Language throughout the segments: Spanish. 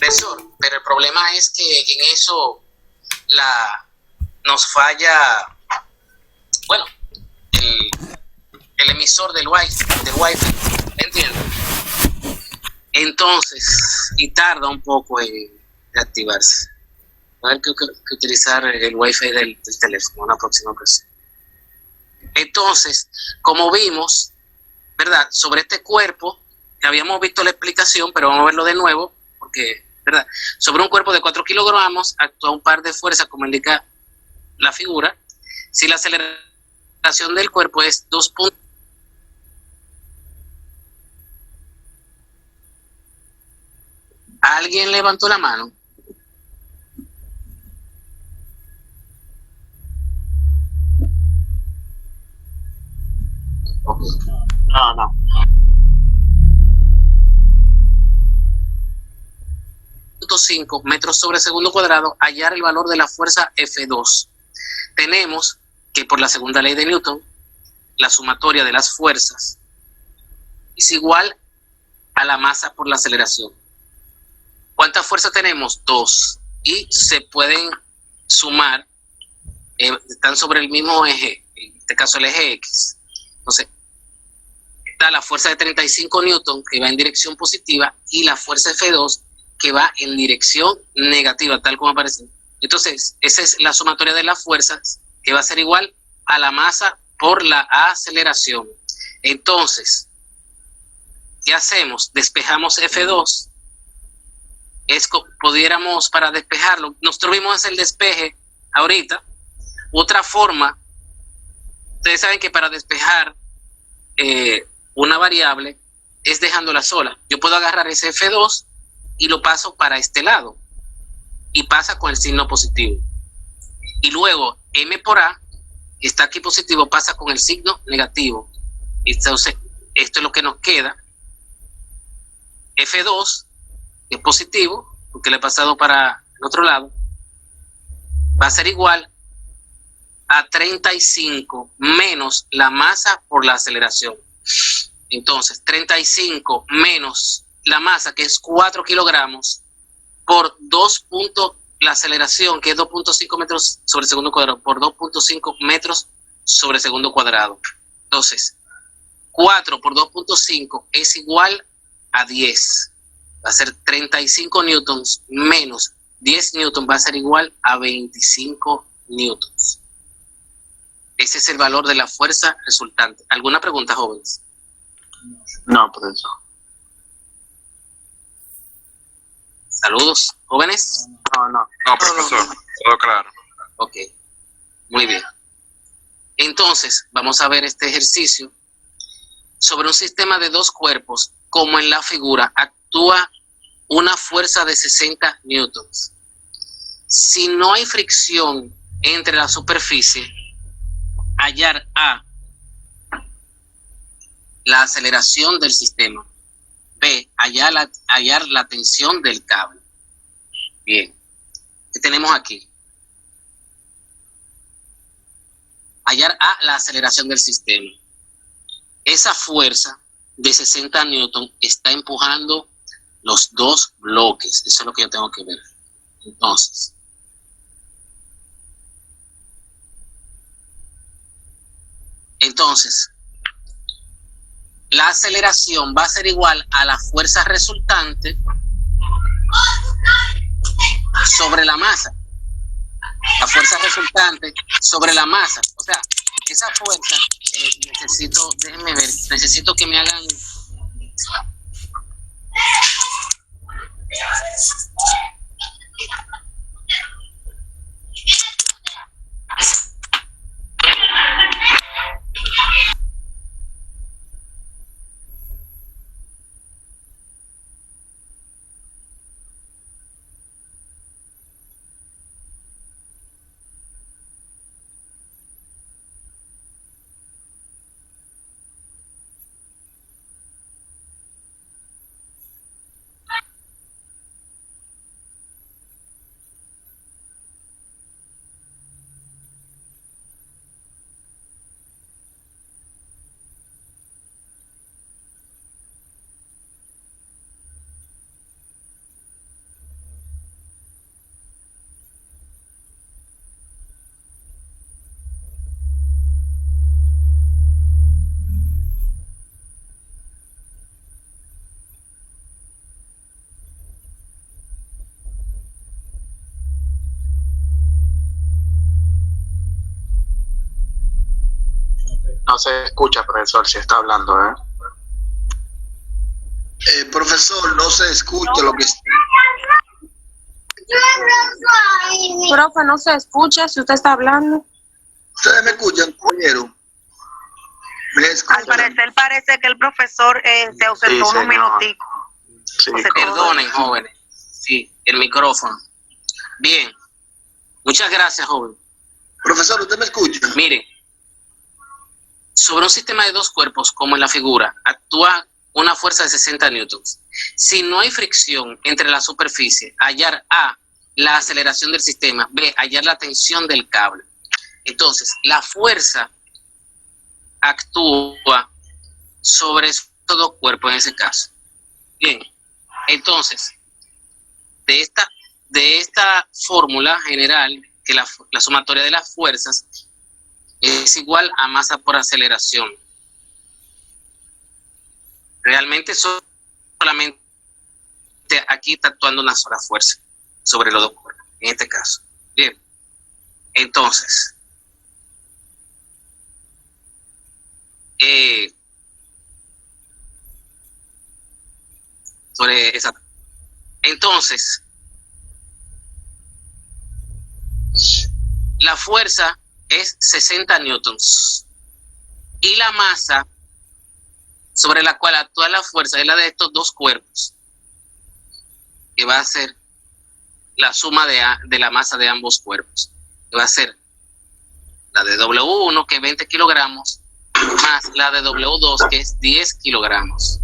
Profesor, pero el problema es que en eso nos falla, bueno, el, el emisor del wifi, ¿me entiendes? Entonces, y tarda un poco en activarse. Va a haber que utilizar el wifi del teléfono en una próxima ocasión. Entonces, como vimos, ¿verdad? Sobre este cuerpo, que habíamos visto la explicación, pero vamos a verlo de nuevo, porque, ¿verdad? Sobre un cuerpo de 4 kilogramos actúa un par de fuerzas, como indica la figura. Si la aceleración del cuerpo es 2 puntos, ¿alguien levantó la mano? Okay. No. 5 metros sobre segundo cuadrado, hallar el valor de la fuerza F2. Tenemos que por la segunda ley de Newton, la sumatoria de las fuerzas es igual a la masa por la aceleración. ¿Cuántas fuerzas tenemos? 2. Y se pueden sumar, están sobre el mismo eje, en este caso el eje X. Entonces, está la fuerza de 35 newton que va en dirección positiva y la fuerza F2 que va en dirección negativa, tal como aparece. Entonces, esa es la sumatoria de las fuerzas, que va a ser igual a la masa por la aceleración. Entonces, ¿qué hacemos? Despejamos F2. Pudiéramos, para despejarlo, nosotros vimos el despeje ahorita. Otra forma, ustedes saben que para despejar una variable es dejándola sola. Yo puedo agarrar ese F2 y lo paso para este lado y pasa con el signo positivo. Y luego M por A, que está aquí positivo, pasa con el signo negativo. Entonces, esto es lo que nos queda. F2, que es positivo, porque le he pasado para el otro lado, va a ser igual a 35 menos la masa por la aceleración. Entonces, 35 menos la masa, que es 4 kilogramos, por 2 puntos, la aceleración, que es 2.5 metros sobre segundo cuadrado, por 2.5 metros sobre segundo cuadrado. Entonces, 4 por 2.5 es igual a 10. Va a ser 35 newtons menos 10 newtons, va a ser igual a 25 newtons. Ese es el valor de la fuerza resultante. ¿Alguna pregunta, jóvenes? No, profesor. Saludos, jóvenes. No, profesor. Todo claro. Ok, muy bien. Entonces, vamos a ver este ejercicio. Sobre un sistema de dos cuerpos, como en la figura, actúa una fuerza de 60 newtons. Si no hay fricción entre la superficie, hallar A, la aceleración del sistema. B, hallar la tensión del cable. Bien. ¿Qué tenemos aquí? Hallar A, la aceleración del sistema. Esa fuerza de 60 newton está empujando los dos bloques. Eso es lo que yo tengo que ver. Entonces, la aceleración va a ser igual a la fuerza resultante sobre la masa. La fuerza resultante sobre la masa. O sea, esa fuerza, déjenme ver, necesito que me hagan... No se escucha, profesor, si está hablando, ¿eh? Profesor, no se escucha lo que está. Profe, no se escucha si usted está hablando. ¿Ustedes me escuchan, compañero? Al parecer parece que el profesor se ausentó unos minuticos. Sí, Perdonen, jóvenes. Sí, el micrófono. Bien. Muchas gracias, joven. Profesor, ¿usted me escucha? Mire, sobre un sistema de dos cuerpos, como en la figura, actúa una fuerza de 60 newtons. Si no hay fricción entre la superficie, hallar A, la aceleración del sistema, B, hallar la tensión del cable. Entonces, la fuerza actúa sobre estos dos cuerpos en ese caso. Bien, entonces, de esta fórmula general, que la sumatoria de las fuerzas es igual a masa por aceleración. Realmente solamente aquí está actuando una sola fuerza sobre los dos cuerpos, en este caso. Bien, entonces, sobre esa. Entonces, la fuerza es 60 newtons y la masa sobre la cual actúa la fuerza es la de estos dos cuerpos, que va a ser la suma de la masa de ambos cuerpos, que va a ser la de W1, que es 20 kilogramos, más la de W2, que es 10 kilogramos.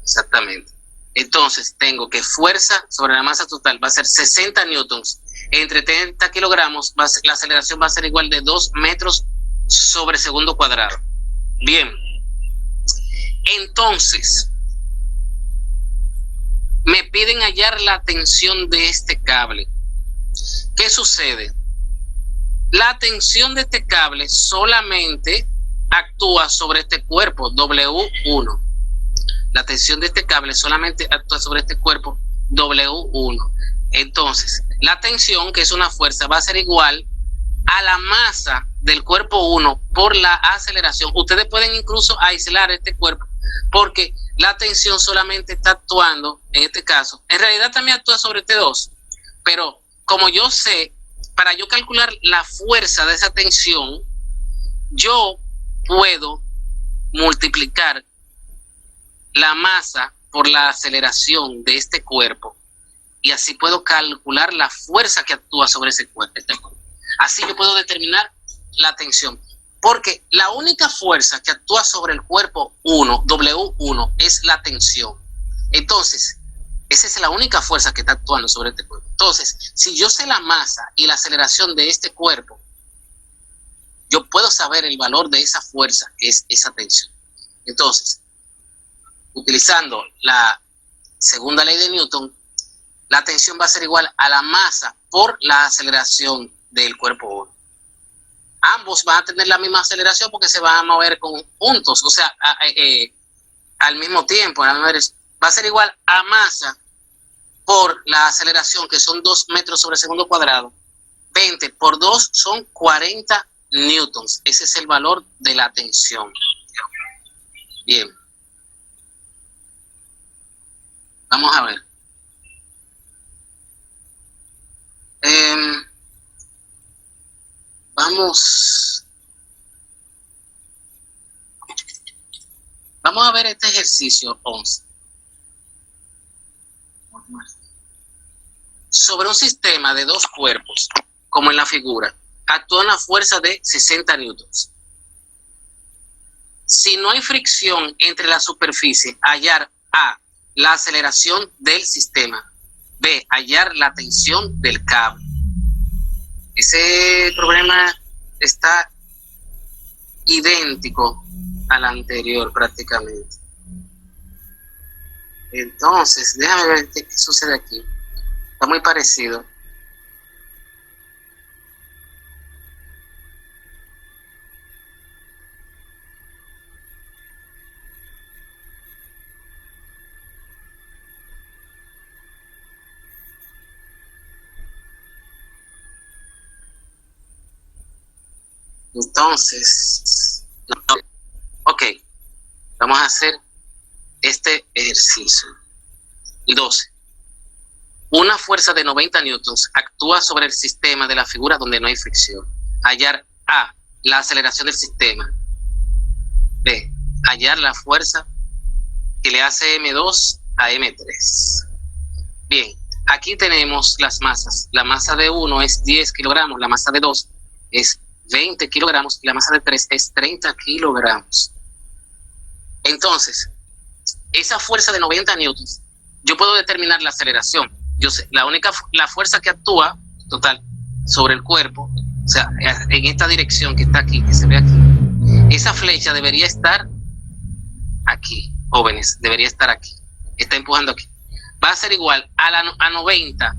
Exactamente. Entonces tengo que fuerza sobre la masa total va a ser 60 newtons entre 30 kilogramos, la aceleración va a ser igual de 2 metros sobre segundo cuadrado. Bien, entonces me piden hallar la tensión de este cable. ¿Qué sucede? La tensión de este cable solamente actúa sobre este cuerpo W1. La tensión de este cable solamente actúa sobre este cuerpo W1. Entonces, la tensión, que es una fuerza, va a ser igual a la masa del cuerpo 1 por la aceleración. Ustedes pueden incluso aislar este cuerpo porque la tensión solamente está actuando, en este caso, en realidad también actúa sobre T2, pero como yo sé, para yo calcular la fuerza de esa tensión, yo puedo multiplicar la masa por la aceleración de este cuerpo y así puedo calcular la fuerza que actúa sobre ese cuerpo. Así yo puedo determinar la tensión, porque la única fuerza que actúa sobre el cuerpo 1, W1, es la tensión. Entonces, esa es la única fuerza que está actuando sobre este cuerpo. Entonces, si yo sé la masa y la aceleración de este cuerpo, yo puedo saber el valor de esa fuerza, que es esa tensión. Entonces, utilizando la segunda ley de Newton, la tensión va a ser igual a la masa por la aceleración del cuerpo 1. Ambos van a tener la misma aceleración porque se van a mover juntos, o sea, al mismo tiempo. Va a ser igual a masa por la aceleración, que son 2 metros sobre segundo cuadrado. 20 por 2 son 40 newtons. Ese es el valor de la tensión. Bien. Vamos a ver. Vamos a ver este ejercicio 11. Sobre un sistema de dos cuerpos, como en la figura, actúa una fuerza de 60 newtons. Si no hay fricción entre la superficie, hallar A, la aceleración del sistema, B, hallar la tensión del cable. Ese problema está idéntico al anterior prácticamente. Entonces, déjame ver qué sucede aquí. Está muy parecido. Entonces, ok, vamos a hacer este ejercicio. 12. Una fuerza de 90 newtons actúa sobre el sistema de la figura donde no hay fricción. Hallar A, la aceleración del sistema. B, hallar la fuerza que le hace M2 a M3. Bien, aquí tenemos las masas. La masa de 1 es 10 kilogramos, la masa de 2 es 20 kilogramos y la masa de 3 es 30 kilogramos. Entonces, esa fuerza de 90 newtons, yo puedo determinar la aceleración. Yo sé, la fuerza que actúa, total, sobre el cuerpo, o sea, en esta dirección que está aquí, que se ve aquí, esa flecha debería estar aquí, jóvenes, debería estar aquí, está empujando aquí. Va a ser igual a 90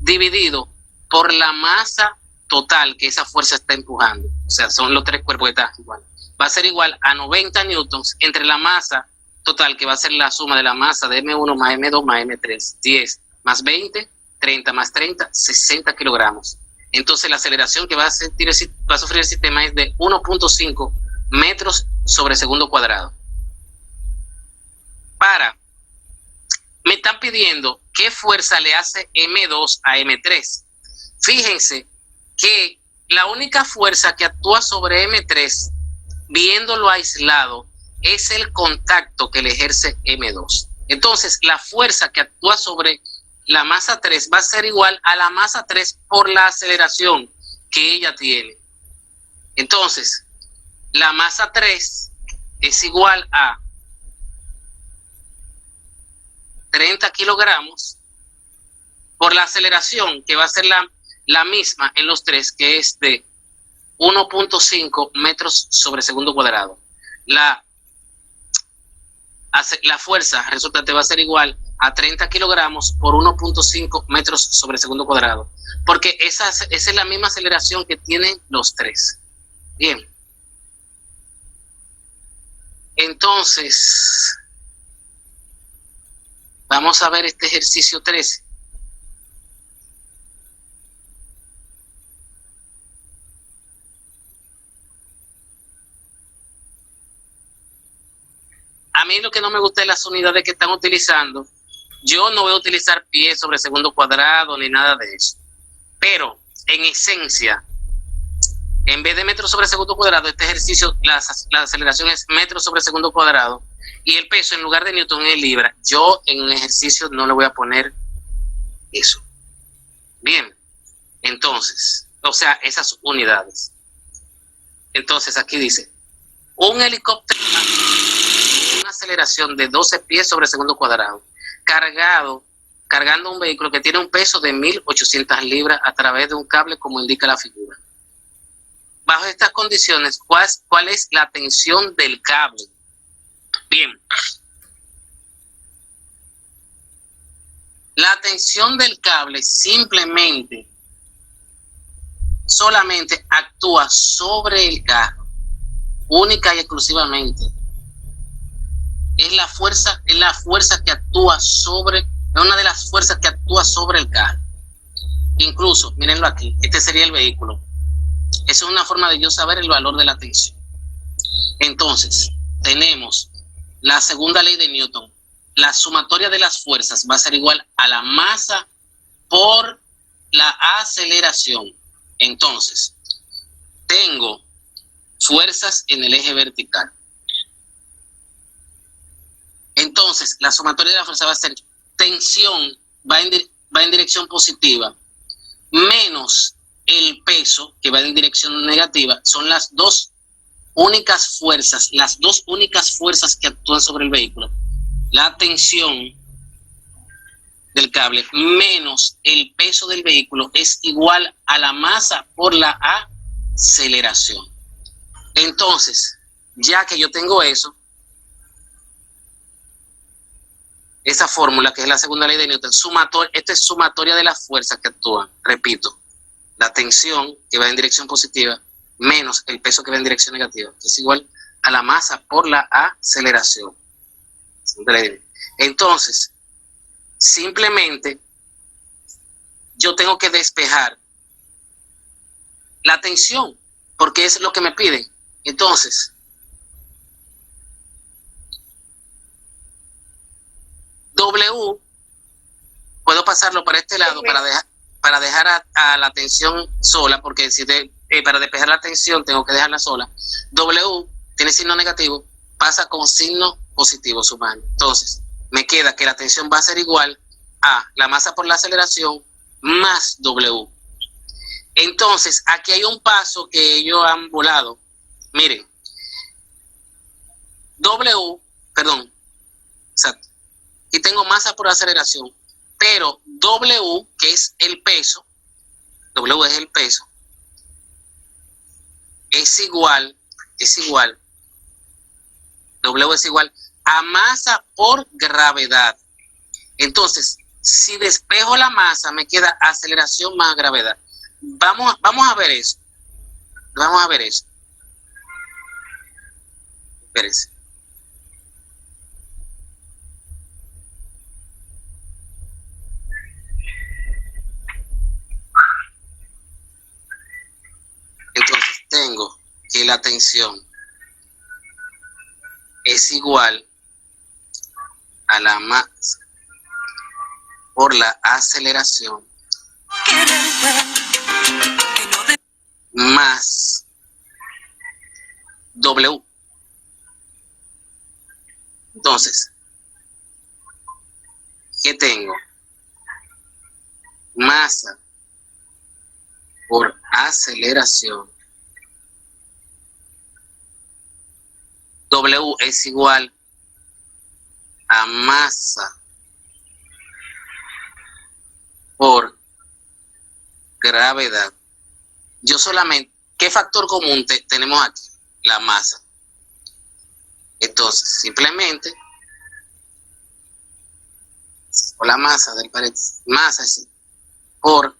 dividido por la masa total que esa fuerza está empujando. O sea, son los tres cuerpos que están igual. Va a ser igual a 90 newtons entre la masa total, que va a ser la suma de la masa de M1 más M2 más M3, 10 más 20, 30 más 30, 60 kilogramos. Entonces la aceleración que va a sufrir el sistema es de 1.5 metros sobre segundo cuadrado. Me están pidiendo qué fuerza le hace M2 a M3. Fíjense que la única fuerza que actúa sobre M3, viéndolo aislado, es el contacto que le ejerce M2. Entonces, la fuerza que actúa sobre la masa 3 va a ser igual a la masa 3 por la aceleración que ella tiene. Entonces, la masa 3 es igual a 30 kilogramos por la aceleración que va a ser la misma en los tres, que es de 1.5 metros sobre segundo cuadrado. La fuerza resultante va a ser igual a 30 kilogramos por 1.5 metros sobre segundo cuadrado, porque esa es la misma aceleración que tienen los tres. Bien. Entonces, vamos a ver este ejercicio 13. A mí lo que no me gusta es las unidades que están utilizando. Yo no voy a utilizar pie sobre segundo cuadrado ni nada de eso. Pero, en esencia, en vez de metro sobre segundo cuadrado, este ejercicio, la aceleración es metro sobre segundo cuadrado y el peso en lugar de newton es libra. Yo en un ejercicio no le voy a poner eso. Bien, entonces, o sea, esas unidades. Entonces, aquí dice, un helicóptero con una aceleración de 12 pies sobre segundo cuadrado, cargando un vehículo que tiene un peso de 1.800 libras a través de un cable como indica la figura. Bajo estas condiciones, ¿cuál es la tensión del cable? Bien. La tensión del cable solamente actúa sobre el carro, única y exclusivamente. Es una de las fuerzas que actúa sobre el carro. Incluso, mírenlo aquí, este sería el vehículo. Esa es una forma de yo saber el valor de la tensión. Entonces, tenemos la segunda ley de Newton. La sumatoria de las fuerzas va a ser igual a la masa por la aceleración. Entonces, tengo fuerzas en el eje vertical. Entonces, la sumatoria de la fuerza va a ser tensión, va en dirección positiva, menos el peso, que va en dirección negativa. Son las dos únicas fuerzas que actúan sobre el vehículo. La tensión del cable menos el peso del vehículo es igual a la masa por la aceleración. Entonces, ya que yo tengo eso, esa fórmula, que es la segunda ley de Newton, esta es sumatoria de las fuerzas que actúan. Repito, la tensión que va en dirección positiva menos el peso que va en dirección negativa, que es igual a la masa por la aceleración. Entonces, simplemente yo tengo que despejar la tensión. porque es lo que me piden. Entonces, W, puedo pasarlo para este lado para dejar a la tensión sola, porque si para despejar la tensión tengo que dejarla sola. W tiene signo negativo, pasa con signo positivo su mano. Entonces, me queda que la tensión va a ser igual a la masa por la aceleración más W. Entonces, aquí hay un paso que ellos han volado. Miren, exacto. Y tengo masa por aceleración, pero W, que es el peso, W es el peso, es igual, W es igual a masa por gravedad. Entonces, si despejo la masa, me queda aceleración más gravedad. Vamos a ver eso. Espérense. Entonces tengo que la tensión es igual a la masa por la aceleración más W. Entonces, ¿qué tengo? Masa por aceleración. W es igual a masa por gravedad. Yo solamente, ¿qué factor común tenemos aquí? La masa. Entonces, simplemente, por la masa del paréntesis, masa por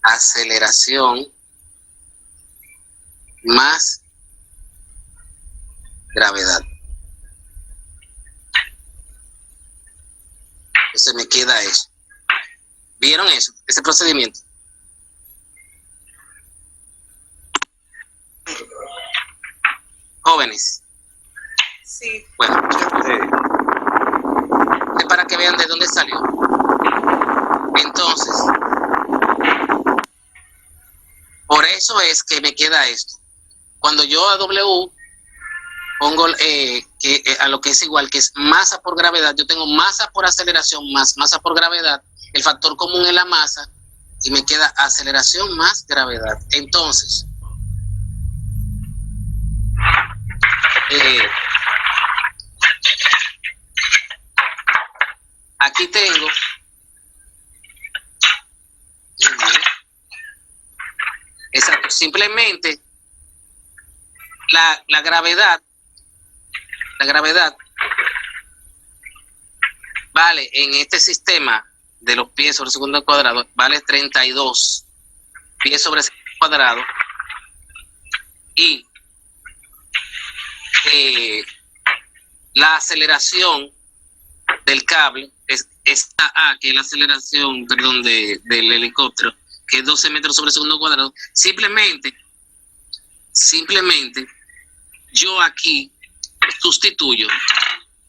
aceleración más gravedad. Entonces me queda eso. ¿Vieron eso? Ese procedimiento. Jóvenes. Sí. Bueno. Es para que vean de dónde salió. Entonces, por eso es que me queda esto. Cuando yo a W pongo a lo que es igual, que es masa por gravedad, yo tengo masa por aceleración más masa por gravedad, el factor común es la masa, y me queda aceleración más gravedad. Entonces, aquí tengo exacto, simplemente la gravedad vale en este sistema de los pies sobre segundo al cuadrado, vale 32 pies sobre segundo al cuadrado, y la aceleración del cable es esta A, que es la aceleración, perdón, del helicóptero, que es 12 metros sobre segundo cuadrado. Simplemente yo aquí sustituyo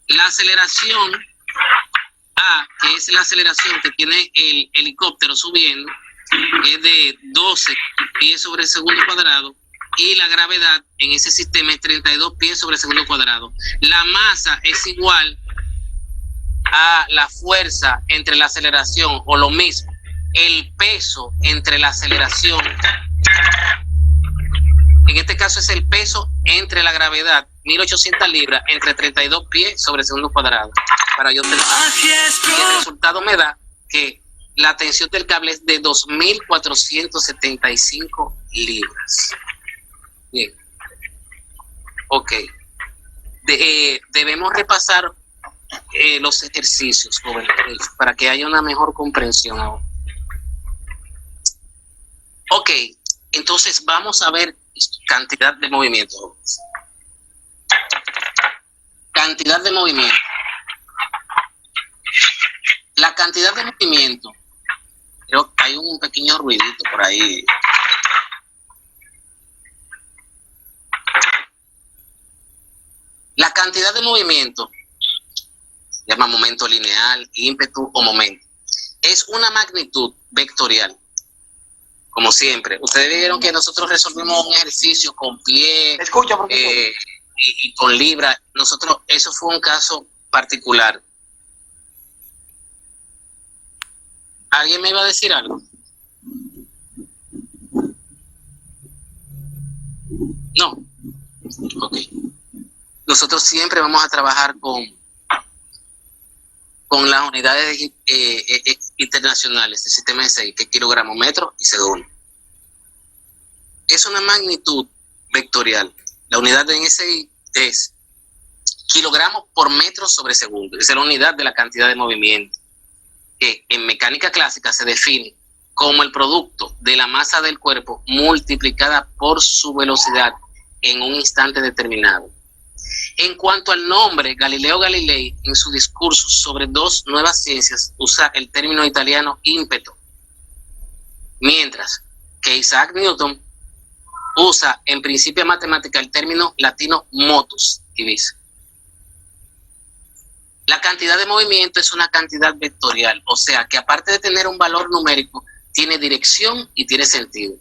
la aceleración A, que es la aceleración que tiene el helicóptero subiendo, es de 12 pies sobre segundo cuadrado, y la gravedad en ese sistema es 32 pies sobre segundo cuadrado. La masa es igual a la fuerza entre la aceleración, o lo mismo, el peso entre la aceleración. En este caso es el peso entre la gravedad, 1800 libras, entre 32 pies sobre segundo cuadrado. Para yo tener, y el resultado me da que la tensión del cable es de 2475 libras. Bien. Ok. Debemos repasar los ejercicios, jóvenes, para que haya una mejor comprensión ahora. Ok, entonces vamos a ver cantidad de movimiento, jóvenes. Cantidad de movimiento. La cantidad de movimiento, creo que hay un pequeño ruidito por ahí. cantidad de movimiento, se llama momento lineal, ímpetu o momento, es una magnitud vectorial. Como siempre, ustedes vieron que nosotros resolvimos un ejercicio con pie y con libra. Nosotros, eso fue un caso particular. ¿Alguien me iba a decir algo? No. Ok. Nosotros siempre vamos a trabajar con las unidades internacionales del sistema SI, que es kilogramo, metro y segundo. Es una magnitud vectorial. La unidad de SI es kilogramos por metro sobre segundo. Esa es la unidad de la cantidad de movimiento, que en mecánica clásica se define como el producto de la masa del cuerpo multiplicada por su velocidad en un instante determinado. En cuanto al nombre, Galileo Galilei, en su discurso sobre dos nuevas ciencias, usa el término italiano ímpetu, mientras que Isaac Newton usa en Principia Matemática el término latino motus, y dice: la cantidad de movimiento es una cantidad vectorial, o sea que aparte de tener un valor numérico, tiene dirección y tiene sentido.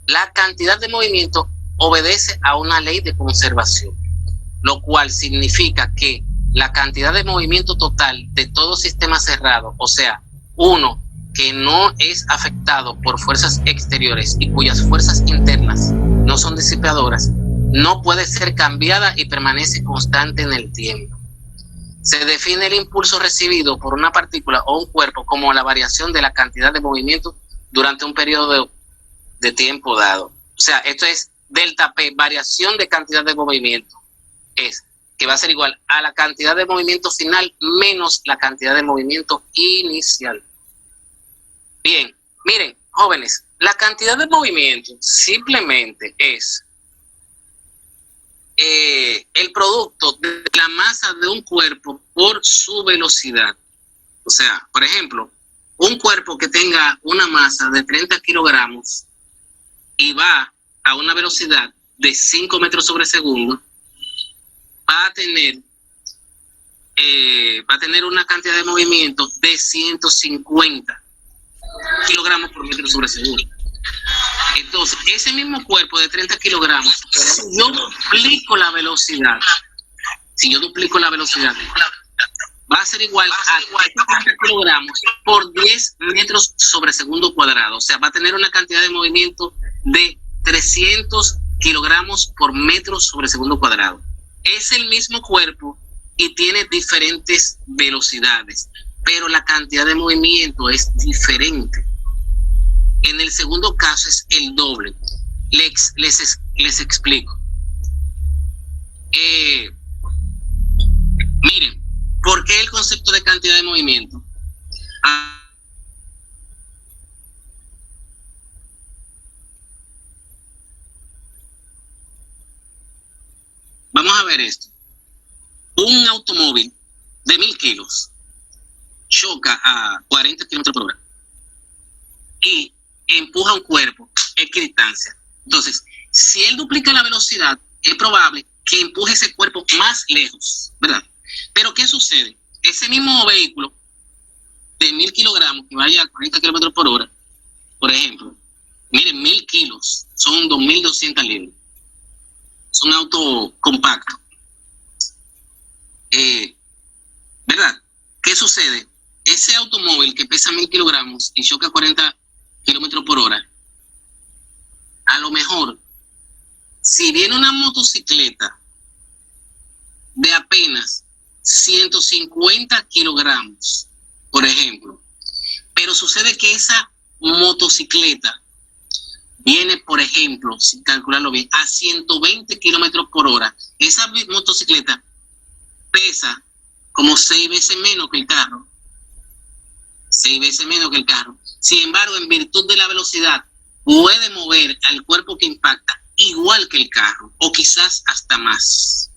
La cantidad de movimiento obedece a una ley de conservación, lo cual significa que la cantidad de movimiento total de todo sistema cerrado, o sea, uno que no es afectado por fuerzas exteriores y cuyas fuerzas internas no son disipadoras, no puede ser cambiada y permanece constante en el tiempo. Se define el impulso recibido por una partícula o un cuerpo como la variación de la cantidad de movimiento durante un periodo de tiempo dado. O sea, esto es delta P, variación de cantidad de movimiento, es que va a ser igual a la cantidad de movimiento final menos la cantidad de movimiento inicial. Bien, miren, jóvenes, la cantidad de movimiento simplemente es el producto de la masa de un cuerpo por su velocidad. O sea, por ejemplo, un cuerpo que tenga una masa de 30 kilogramos y va a una velocidad de 5 metros sobre segundo, va a tener una cantidad de movimiento de 150 kilogramos por metro sobre segundo. Entonces, ese mismo cuerpo de 30 kilogramos, si yo duplico la velocidad, va a ser igual a 30 kilogramos por 10 metros sobre segundo cuadrado. O sea, va a tener una cantidad de movimiento de 300 kilogramos por metro sobre segundo cuadrado. Es el mismo cuerpo y tiene diferentes velocidades, pero la cantidad de movimiento es diferente. En el segundo caso es el doble. Les explico. Miren, ¿por qué el concepto de cantidad de movimiento? Vamos a ver esto. Un automóvil de 1000 kilos choca a 40 kilómetros por hora y empuja un cuerpo equidistancia. Entonces, si él duplica la velocidad, es probable que empuje ese cuerpo más lejos, ¿verdad? Pero ¿qué sucede? Ese mismo vehículo de 1000 kilogramos que vaya a 40 kilómetros por hora, por ejemplo, miren, 1000 kilos son 2200 libras. Es un auto compacto. ¿Verdad? ¿Qué sucede? Ese automóvil que pesa 1000 kilogramos y choca a 40 kilómetros por hora, a lo mejor, si viene una motocicleta de apenas 150 kilogramos, por ejemplo, pero sucede que esa motocicleta viene, por ejemplo, sin calcularlo bien, a 120 kilómetros por hora, esa motocicleta pesa como 6 veces menos que el carro. 6 veces menos que el carro. Sin embargo, en virtud de la velocidad, puede mover al cuerpo que impacta igual que el carro, o quizás hasta más.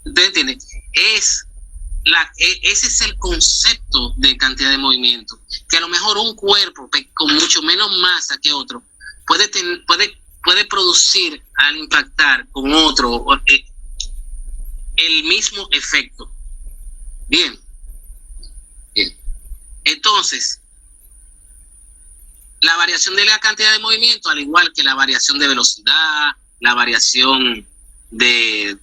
¿Ustedes entienden? Ese es el concepto de cantidad de movimiento. Que a lo mejor un cuerpo con mucho menos masa que otro puede puede producir al impactar con otro el mismo efecto. Bien. Entonces, la variación de la cantidad de movimiento, al igual que la variación de velocidad, la variación de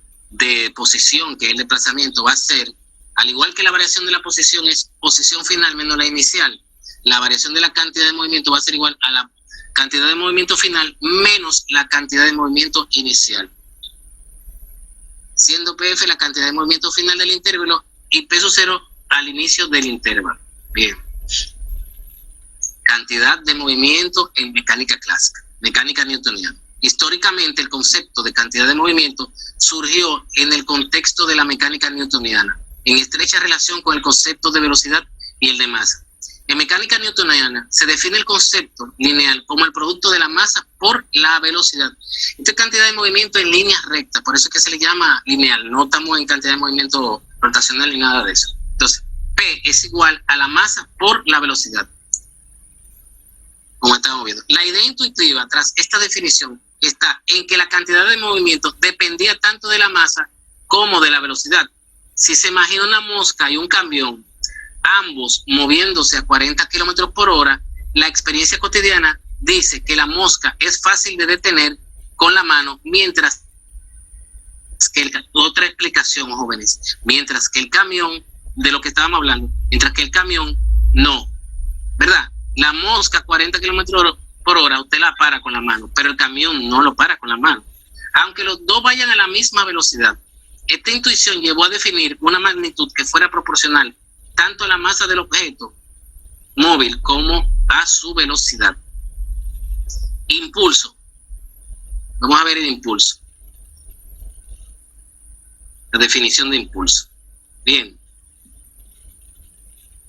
posición, que es el desplazamiento, va a ser, al igual que la variación de la posición es posición final menos la inicial, la variación de la cantidad de movimiento va a ser igual a la cantidad de movimiento final menos la cantidad de movimiento inicial, siendo PF la cantidad de movimiento final del intervalo y P0 al inicio del intervalo. Bien. Cantidad de movimiento en mecánica clásica, mecánica newtoniana. Históricamente, el concepto de cantidad de movimiento surgió en el contexto de la mecánica newtoniana, en estrecha relación con el concepto de velocidad y el de masa. En mecánica newtoniana se define el concepto lineal como el producto de la masa por la velocidad. Esta cantidad de movimiento en líneas rectas, por eso es que se le llama lineal, no estamos en cantidad de movimiento rotacional ni nada de eso. Entonces, P es igual a la masa por la velocidad, como estamos viendo. La idea intuitiva tras esta definición está en que la cantidad de movimiento dependía tanto de la masa como de la velocidad. Si se imagina una mosca y un camión, ambos moviéndose a 40 kilómetros por hora, la experiencia cotidiana dice que la mosca es fácil de detener con la mano, mientras que otra explicación, jóvenes, mientras que el camión, de lo que estábamos hablando, mientras que el camión no, ¿verdad? La mosca a 40 kilómetros por hora usted la para con la mano, pero el camión no lo para con la mano, aunque los dos vayan a la misma velocidad. Esta intuición llevó a definir una magnitud que fuera proporcional tanto a la masa del objeto móvil como a su velocidad. Impulso. Vamos a ver el impulso. La definición de impulso. Bien.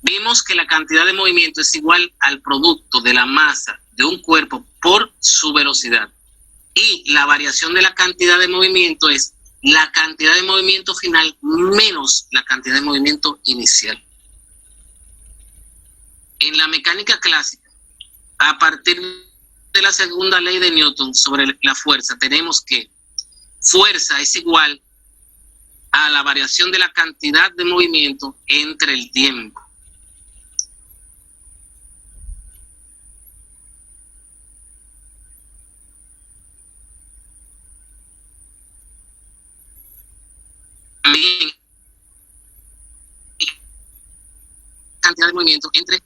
Vimos que la cantidad de movimiento es igual al producto de la masa de un cuerpo por su velocidad. Y la variación de la cantidad de movimiento es la cantidad de movimiento final menos la cantidad de movimiento inicial. En la mecánica clásica, a partir de la segunda ley de Newton sobre la fuerza, tenemos que fuerza es igual a la variación de la cantidad de movimiento entre el tiempo. También cantidad de movimiento entre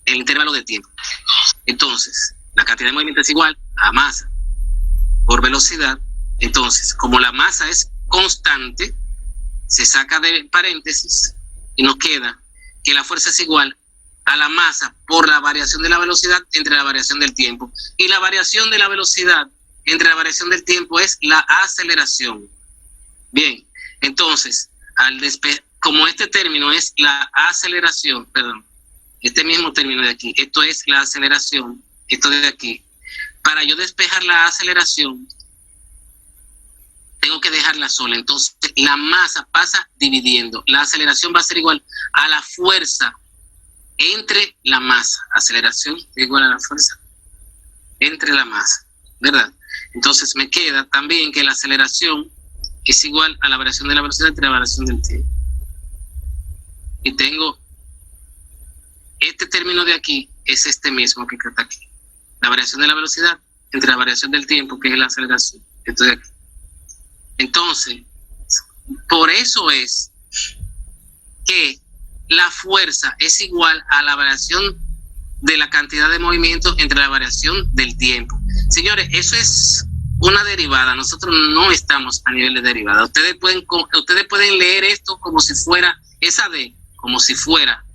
el intervalo de tiempo. Entonces, la cantidad de movimiento es igual a masa por velocidad. Entonces, como la masa es constante, se saca de paréntesis y nos queda que la fuerza es igual a la masa por la variación de la velocidad entre la variación del tiempo. Y la variación de la velocidad entre la variación del tiempo es la aceleración. Bien, entonces, como este término es la aceleración, perdón, este mismo término de aquí, esto es la aceleración, esto de aquí, para yo despejar la aceleración, tengo que dejarla sola. Entonces, la masa pasa dividiendo. La aceleración va a ser igual a la fuerza entre la masa. Aceleración es igual a la fuerza entre la masa, ¿verdad? Entonces, me queda también que la aceleración es igual a la variación de la velocidad entre la variación del tiempo. Y tengo este término de aquí, es este mismo que está aquí. La variación de la velocidad entre la variación del tiempo, que es la aceleración. Esto de aquí. Entonces, por eso es que la fuerza es igual a la variación de la cantidad de movimiento entre la variación del tiempo. Señores, eso es una derivada. Nosotros no estamos a nivel de derivada. Ustedes pueden leer esto como si fuera esa D, como si fuera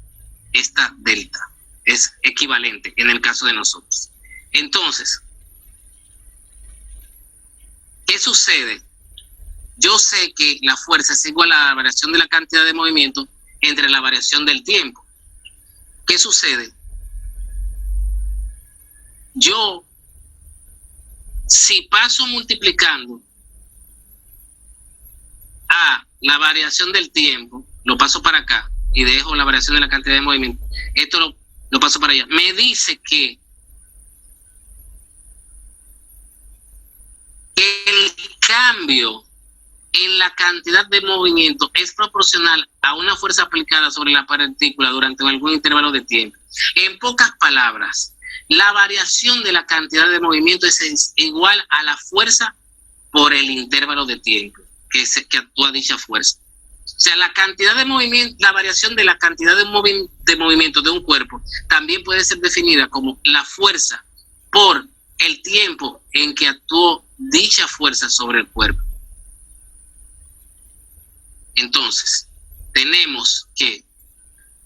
esta delta. Es equivalente en el caso de nosotros. Entonces, ¿qué sucede? Yo sé que la fuerza es igual a la variación de la cantidad de movimiento entre la variación del tiempo. ¿Qué sucede? Yo, si paso multiplicando a la variación del tiempo, lo paso para acá y dejo la variación de la cantidad de movimiento, esto lo paso para allá, me dice que cambio en la cantidad de movimiento es proporcional a una fuerza aplicada sobre la partícula durante algún intervalo de tiempo. En pocas palabras, la variación de la cantidad de movimiento es igual a la fuerza por el intervalo de tiempo que actúa dicha fuerza. O sea, la cantidad de movimiento, la variación de la cantidad de movimiento de un cuerpo también puede ser definida como la fuerza por el tiempo en que actuó dicha fuerza sobre el cuerpo. Entonces, tenemos que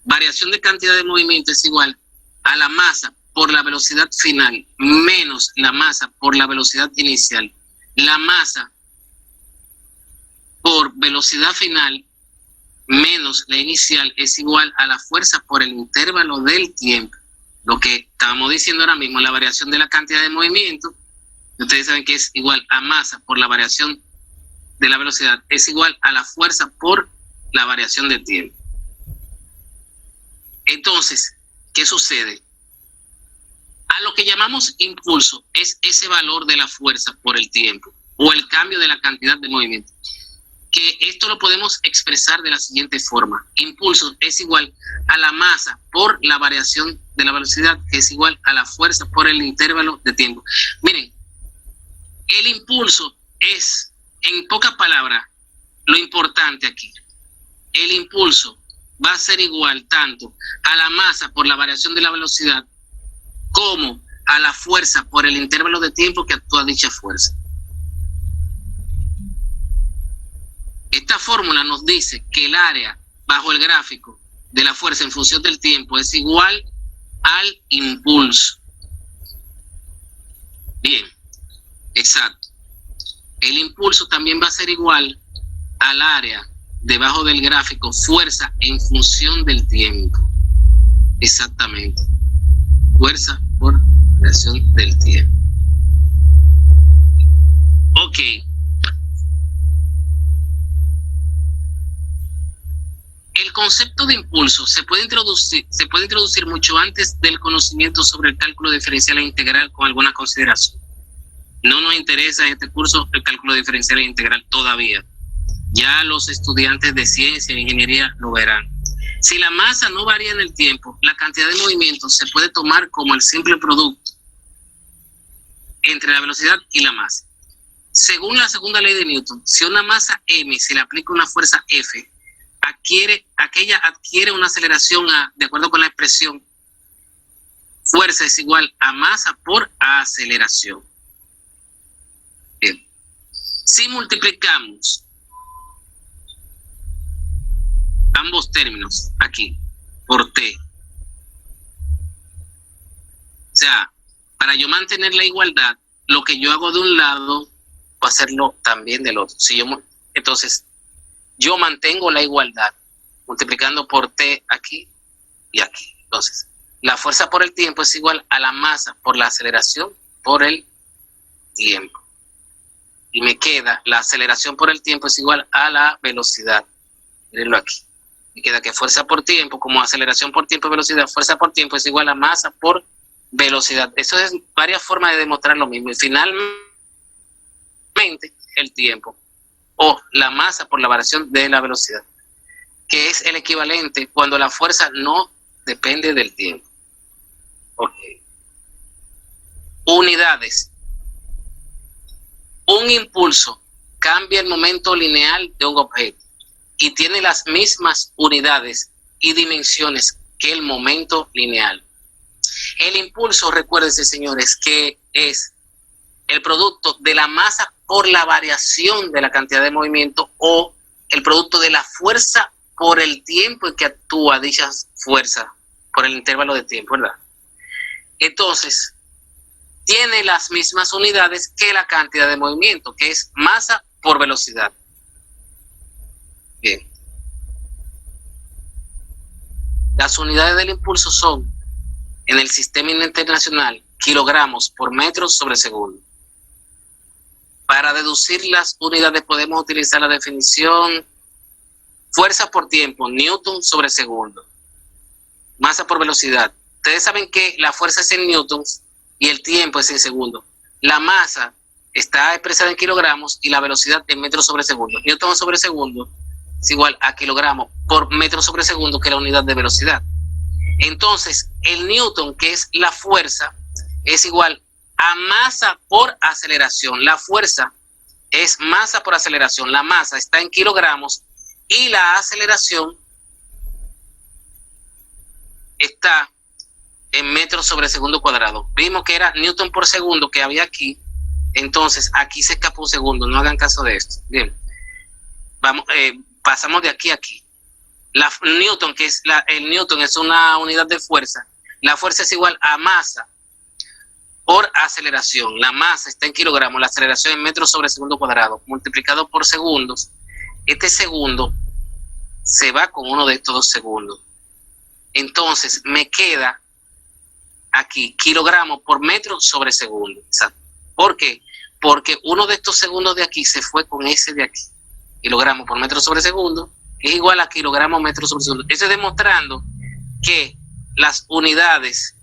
variación de cantidad de movimiento es igual a la masa por la velocidad final menos la masa por la velocidad inicial. La masa por velocidad final menos la inicial es igual a la fuerza por el intervalo del tiempo. Lo que estábamos diciendo ahora mismo, la variación de la cantidad de movimiento, ustedes saben que es igual a masa por la variación de la velocidad, es igual a la fuerza por la variación de tiempo. Entonces, ¿qué sucede? A lo que llamamos impulso es ese valor de la fuerza por el tiempo o el cambio de la cantidad de movimiento. Que esto lo podemos expresar de la siguiente forma. Impulso es igual a la masa por la variación de la velocidad, que es igual a la fuerza por el intervalo de tiempo. Miren, el impulso es, en pocas palabras, lo importante aquí. El impulso va a ser igual tanto a la masa por la variación de la velocidad como a la fuerza por el intervalo de tiempo que actúa dicha fuerza. Esta fórmula nos dice que el área bajo el gráfico de la fuerza en función del tiempo es igual al impulso. Bien, exacto. El impulso también va a ser igual al área debajo del gráfico fuerza en función del tiempo. Exactamente. Fuerza por variación del tiempo. Ok. El concepto de impulso se puede introducir mucho antes del conocimiento sobre el cálculo diferencial e integral con alguna consideración. No nos interesa en este curso el cálculo diferencial e integral todavía. Ya los estudiantes de ciencia e ingeniería lo verán. Si la masa no varía en el tiempo, la cantidad de movimiento se puede tomar como el simple producto entre la velocidad y la masa. Según la segunda ley de Newton, si una masa m se le aplica una fuerza F, aquella adquiere una aceleración A, de acuerdo con la expresión, fuerza es igual a masa por aceleración. Bien. Si multiplicamos ambos términos aquí por T, o sea, para yo mantener la igualdad, lo que yo hago de un lado, voy a hacerlo también del otro. Entonces, yo mantengo la igualdad multiplicando por T aquí y aquí. Entonces, la fuerza por el tiempo es igual a la masa por la aceleración por el tiempo. Y me queda, la aceleración por el tiempo es igual a la velocidad. Mírenlo aquí. Me queda que fuerza por tiempo, como aceleración por tiempo y velocidad, fuerza por tiempo es igual a masa por velocidad. Eso es varias formas de demostrar lo mismo. Y finalmente, el tiempo o la masa por la variación de la velocidad, que es el equivalente cuando la fuerza no depende del tiempo. Okay. Unidades. Un impulso cambia el momento lineal de un objeto y tiene las mismas unidades y dimensiones que el momento lineal. El impulso, recuérdense, señores, que es el producto de la masa por la variación de la cantidad de movimiento o el producto de la fuerza por el tiempo en que actúa dicha fuerza, por el intervalo de tiempo, ¿verdad? Entonces, tiene las mismas unidades que la cantidad de movimiento, que es masa por velocidad. Bien. Las unidades del impulso son, en el sistema internacional, kilogramos por metros sobre segundo. Para deducir las unidades podemos utilizar la definición fuerza por tiempo, newton sobre segundo. Masa por velocidad. Ustedes saben que la fuerza es en newtons y el tiempo es en segundo. La masa está expresada en kilogramos y la velocidad en metros sobre segundo. Newton sobre segundo es igual a kilogramos por metro sobre segundo, que es la unidad de velocidad. Entonces, el Newton, que es la fuerza, es igual a masa por aceleración. La fuerza es masa por aceleración. La masa está en kilogramos y la aceleración está en metros sobre segundo cuadrado. Vimos que era Newton por segundo que había aquí. Entonces, aquí se escapó un segundo. No hagan caso de esto. Bien. Vamos, pasamos de aquí a aquí. Newton, que es el Newton es una unidad de fuerza. La fuerza es igual a masa por aceleración. La masa está en kilogramos, la aceleración en metros sobre segundo cuadrado, multiplicado por segundos. Este segundo se va con uno de estos 2 segundos. Entonces, me queda aquí kilogramos por metro sobre segundo. ¿Por qué? Porque uno de estos segundos de aquí se fue con ese de aquí. Kilogramos por metro sobre segundo es igual a kilogramos metro sobre segundo. Eso es demostrando que las unidades,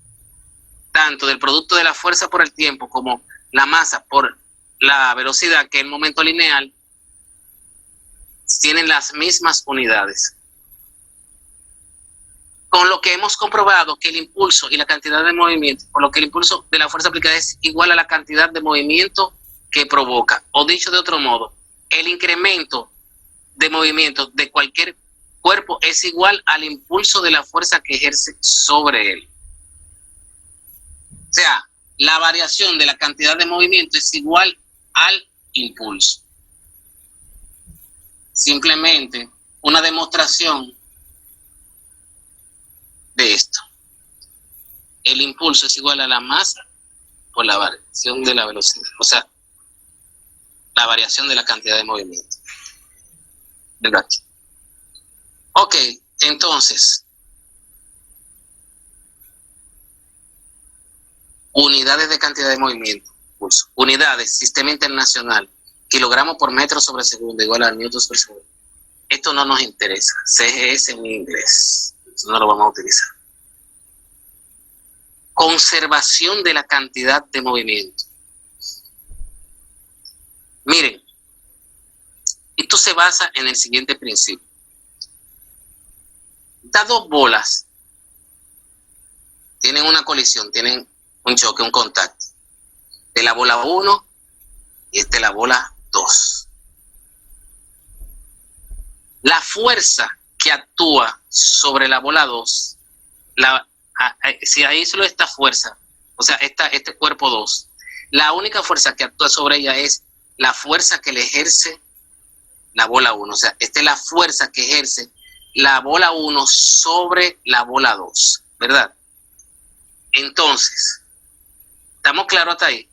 tanto del producto de la fuerza por el tiempo como la masa por la velocidad, que es el momento lineal, tienen las mismas unidades. Con lo que hemos comprobado que el impulso y la cantidad de movimiento, por lo que el impulso de la fuerza aplicada es igual a la cantidad de movimiento que provoca. O dicho de otro modo, el incremento de movimiento de cualquier cuerpo es igual al impulso de la fuerza que ejerce sobre él. O sea, la variación de la cantidad de movimiento es igual al impulso. Simplemente una demostración de esto. El impulso es igual a la masa por la variación de la velocidad. O sea, la variación de la cantidad de movimiento. ¿Verdad? Ok, entonces, unidades de cantidad de movimiento. Pulso. Unidades, sistema internacional, kilogramos por metro sobre segundo, igual a newton sobre segundo. Esto no nos interesa. CGS en inglés. Eso no lo vamos a utilizar. Conservación de la cantidad de movimiento. Miren, esto se basa en el siguiente principio. Estas 2 bolas tienen una colisión, tienen un choque, un contacto. De la bola 1 y esta es la bola 2. La fuerza que actúa sobre la bola 2, si ahí solo esta fuerza, o sea, este cuerpo 2, la única fuerza que actúa sobre ella es la fuerza que le ejerce la bola 1. O sea, esta es la fuerza que ejerce la bola 1 sobre la bola 2, ¿verdad? Entonces, ¿estamos claros hasta ahí?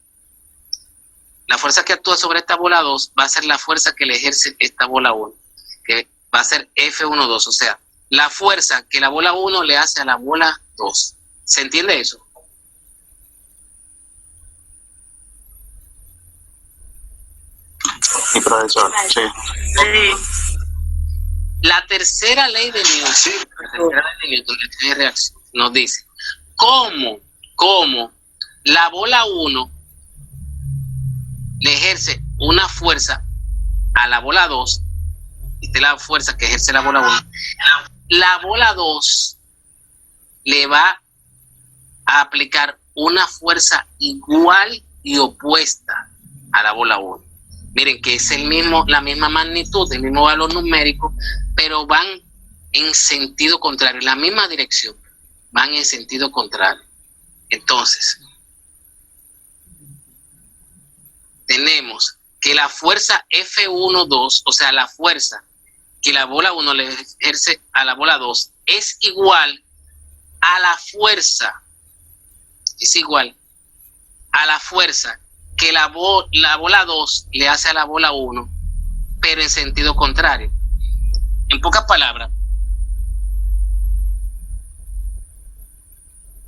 La fuerza que actúa sobre esta bola 2 va a ser la fuerza que le ejerce esta bola 1, que va a ser F12, o sea, la fuerza que la bola 1 le hace a la bola 2. ¿Se entiende eso? Mi profesor, sí. La tercera ley de Newton, de reacción, nos dice cómo la bola 1 le ejerce una fuerza a la bola 2. Esta es la fuerza que ejerce la bola 1. La bola 2 le va a aplicar una fuerza igual y opuesta a la bola 1. Miren que es la misma magnitud, el mismo valor numérico, pero van en sentido contrario, en la misma dirección, van en sentido contrario. Entonces, tenemos que la fuerza F12, o sea, la fuerza que la bola 1 le ejerce a la bola 2, es igual a la fuerza, que la bola 2 le hace a la bola 1, pero en sentido contrario. En pocas palabras,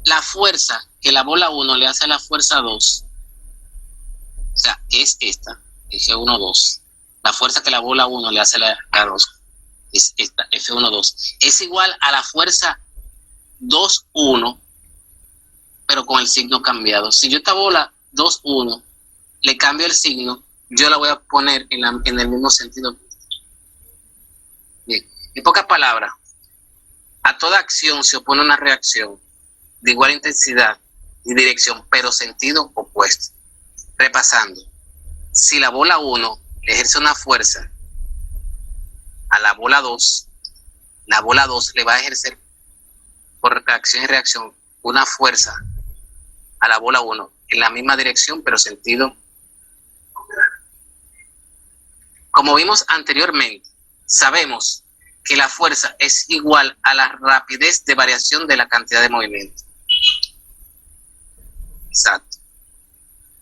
la fuerza que la bola 1 le hace a la fuerza 2, o sea, es esta, F12. La fuerza que la bola 1 le hace a la 2 es esta, F12. Es igual a la fuerza 2-1, pero con el signo cambiado. Si yo esta bola 2-1 le cambio el signo, yo la voy a poner en el mismo sentido. Bien, en pocas palabras, a toda acción se opone una reacción de igual intensidad y dirección, pero sentido opuesto. Repasando, si la bola 1 ejerce una fuerza a la bola 2 le va a ejercer por reacción y reacción una fuerza a la bola 1 en la misma dirección, pero sentido. Como vimos anteriormente, sabemos que la fuerza es igual a la rapidez de variación de la cantidad de movimiento. Exacto.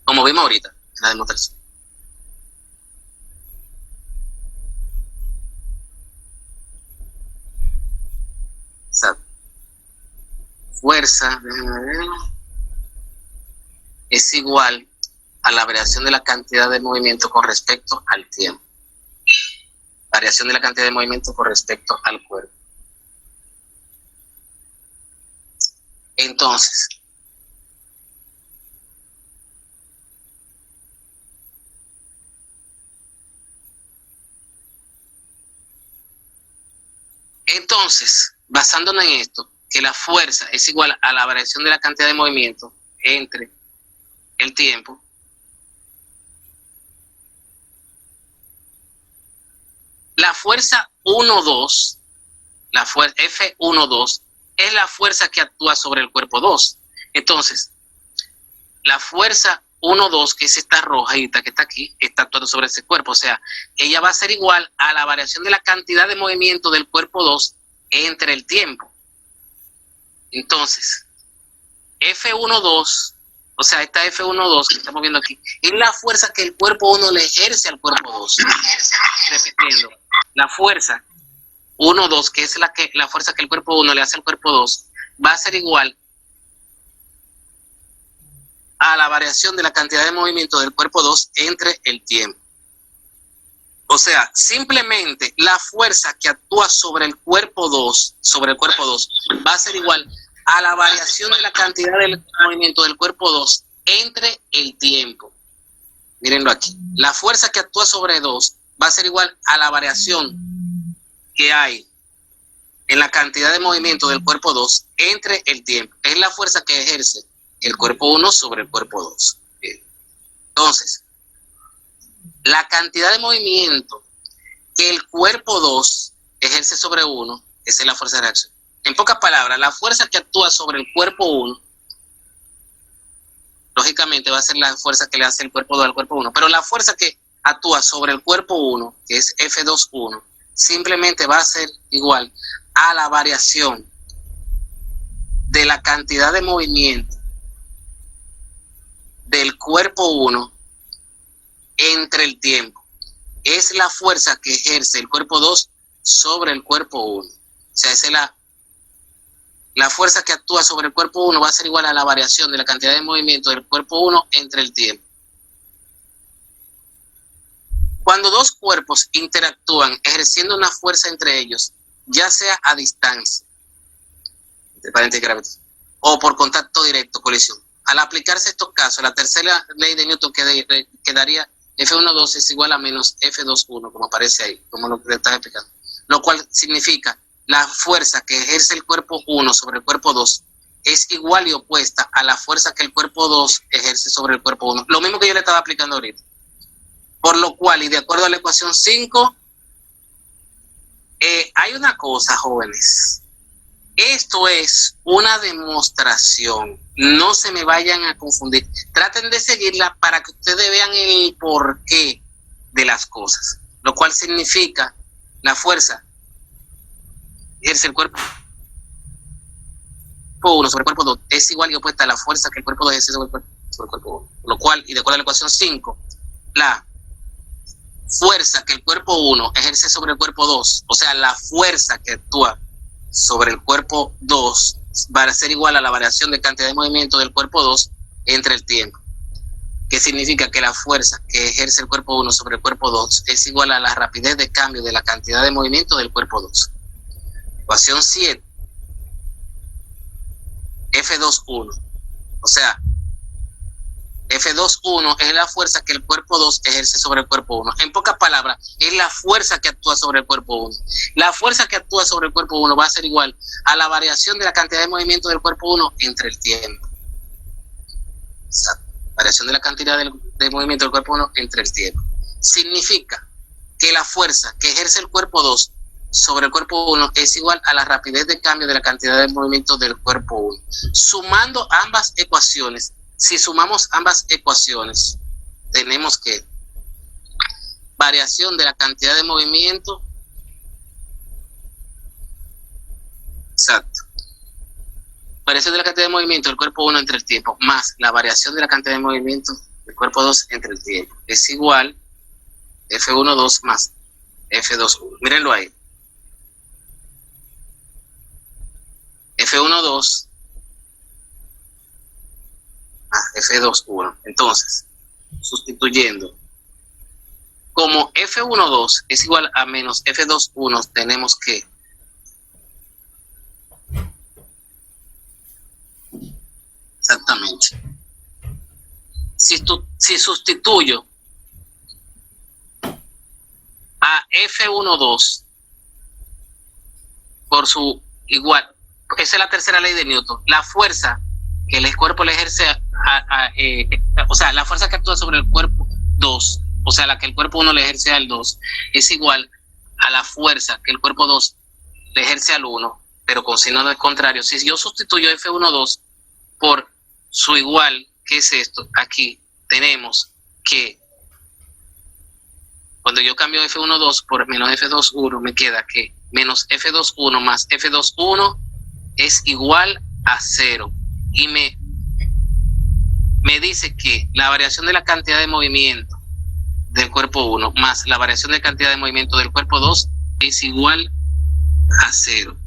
Como vimos ahorita en la demostración. Exacto. Fuerza es igual a la variación de la cantidad de movimiento con respecto al tiempo. Variación de la cantidad de movimiento con respecto al cuerpo. Entonces, basándonos en esto, que la fuerza es igual a la variación de la cantidad de movimiento entre el tiempo, la fuerza 1-2, la fuerza F1-2, es la fuerza que actúa sobre el cuerpo 2. Entonces, la fuerza 1-2, que es esta rojita que está aquí, está actuando sobre ese cuerpo. O sea, ella va a ser igual a la variación de la cantidad de movimiento del cuerpo 2 entre el tiempo. Entonces, F1-2, o sea, esta F1-2 que estamos viendo aquí, es la fuerza que el cuerpo 1 le ejerce al cuerpo 2. Repitiendo, la fuerza 1-2, que es la fuerza que el cuerpo 1 le hace al cuerpo 2, va a ser igual a la variación de la cantidad de movimiento del cuerpo 2 entre el tiempo. O sea, simplemente la fuerza que actúa sobre el cuerpo 2, va a ser igual a la variación de la cantidad del movimiento del cuerpo 2 entre el tiempo. Mírenlo aquí. La fuerza que actúa sobre 2 va a ser igual a la variación que hay en la cantidad de movimiento del cuerpo 2 entre el tiempo. Es la fuerza que ejerce el cuerpo 1 sobre el cuerpo 2. Bien. Entonces, la cantidad de movimiento que el cuerpo 2 ejerce sobre 1, esa es la fuerza de reacción. En pocas palabras, la fuerza que actúa sobre el cuerpo 1, lógicamente va a ser la fuerza que le hace el cuerpo 2 al cuerpo 1, pero la fuerza que actúa sobre el cuerpo 1, que es F2-1, simplemente va a ser igual a la variación de la cantidad de movimiento del cuerpo 1 entre el tiempo. Es la fuerza que ejerce el cuerpo 2 sobre el cuerpo 1. O sea, esa es la fuerza que actúa sobre el cuerpo 1 va a ser igual a la variación de la cantidad de movimiento del cuerpo 1 entre el tiempo. Cuando dos cuerpos interactúan ejerciendo una fuerza entre ellos, ya sea a distancia, o por contacto directo, colisión. Al aplicarse estos casos, la tercera ley de Newton quedaría F1-2 es igual a menos F2-1, como aparece ahí, como lo que le estás explicando. Lo cual significa la fuerza que ejerce el cuerpo 1 sobre el cuerpo 2 es igual y opuesta a la fuerza que el cuerpo 2 ejerce sobre el cuerpo 1. Lo mismo que yo le estaba aplicando ahorita. Por lo cual, y de acuerdo a la ecuación 5, hay una cosa, jóvenes. Esto es una demostración. No se me vayan a confundir. Traten de seguirla para que ustedes vean el porqué de las cosas. Lo cual significa la fuerza ejerce el cuerpo 1 sobre el cuerpo 2 es igual y opuesta a la fuerza que el cuerpo 2 ejerce sobre el cuerpo 1. Lo cual, y de acuerdo a la ecuación 5, la fuerza que el cuerpo 1 ejerce sobre el cuerpo 2, o sea, la fuerza que actúa sobre el cuerpo 2 va a ser igual a la variación de cantidad de movimiento del cuerpo 2 entre el tiempo. Que significa que la fuerza que ejerce el cuerpo 1 sobre el cuerpo 2 es igual a la rapidez de cambio de la cantidad de movimiento del cuerpo 2. Ecuación 7. F2-1. O sea, F2.1 es la fuerza que el cuerpo 2 ejerce sobre el cuerpo 1. En pocas palabras, es la fuerza que actúa sobre el cuerpo 1. La fuerza que actúa sobre el cuerpo 1 va a ser igual a la variación de la cantidad de movimiento del cuerpo 1 entre el tiempo. Exacto. Variación de la cantidad de movimiento del cuerpo 1 entre el tiempo. Significa que la fuerza que ejerce el cuerpo 2 sobre el cuerpo 1 es igual a la rapidez de cambio de la cantidad de movimiento del cuerpo 1. Sumando ambas ecuaciones, si sumamos ambas ecuaciones, tenemos que variación de la cantidad de movimiento, exacto, variación de la cantidad de movimiento del cuerpo 1 entre el tiempo, más la variación de la cantidad de movimiento del cuerpo 2 entre el tiempo, es igual F1.2 más F2.1. Mírenlo ahí. F1.2 F2.1. Entonces, sustituyendo, como F1.2 es igual a menos F2.1, tenemos que exactamente, si sustituyo a F1.2 por su igual, esa es la tercera ley de Newton, la fuerza que el cuerpo le ejerce o sea, la fuerza que actúa sobre el cuerpo 2, o sea, la que el cuerpo 1 le ejerce al 2, es igual a la fuerza que el cuerpo 2 le ejerce al 1, pero con signo de contrario. Si yo sustituyo F1.2 por su igual, ¿qué es esto? Aquí tenemos que cuando yo cambio F1.2 por menos F2.1, me queda que menos F2.1 más F2.1 es igual a 0. Y me dice que la variación de la cantidad de movimiento del cuerpo 1 más la variación de cantidad de movimiento del cuerpo 2 es igual a 0.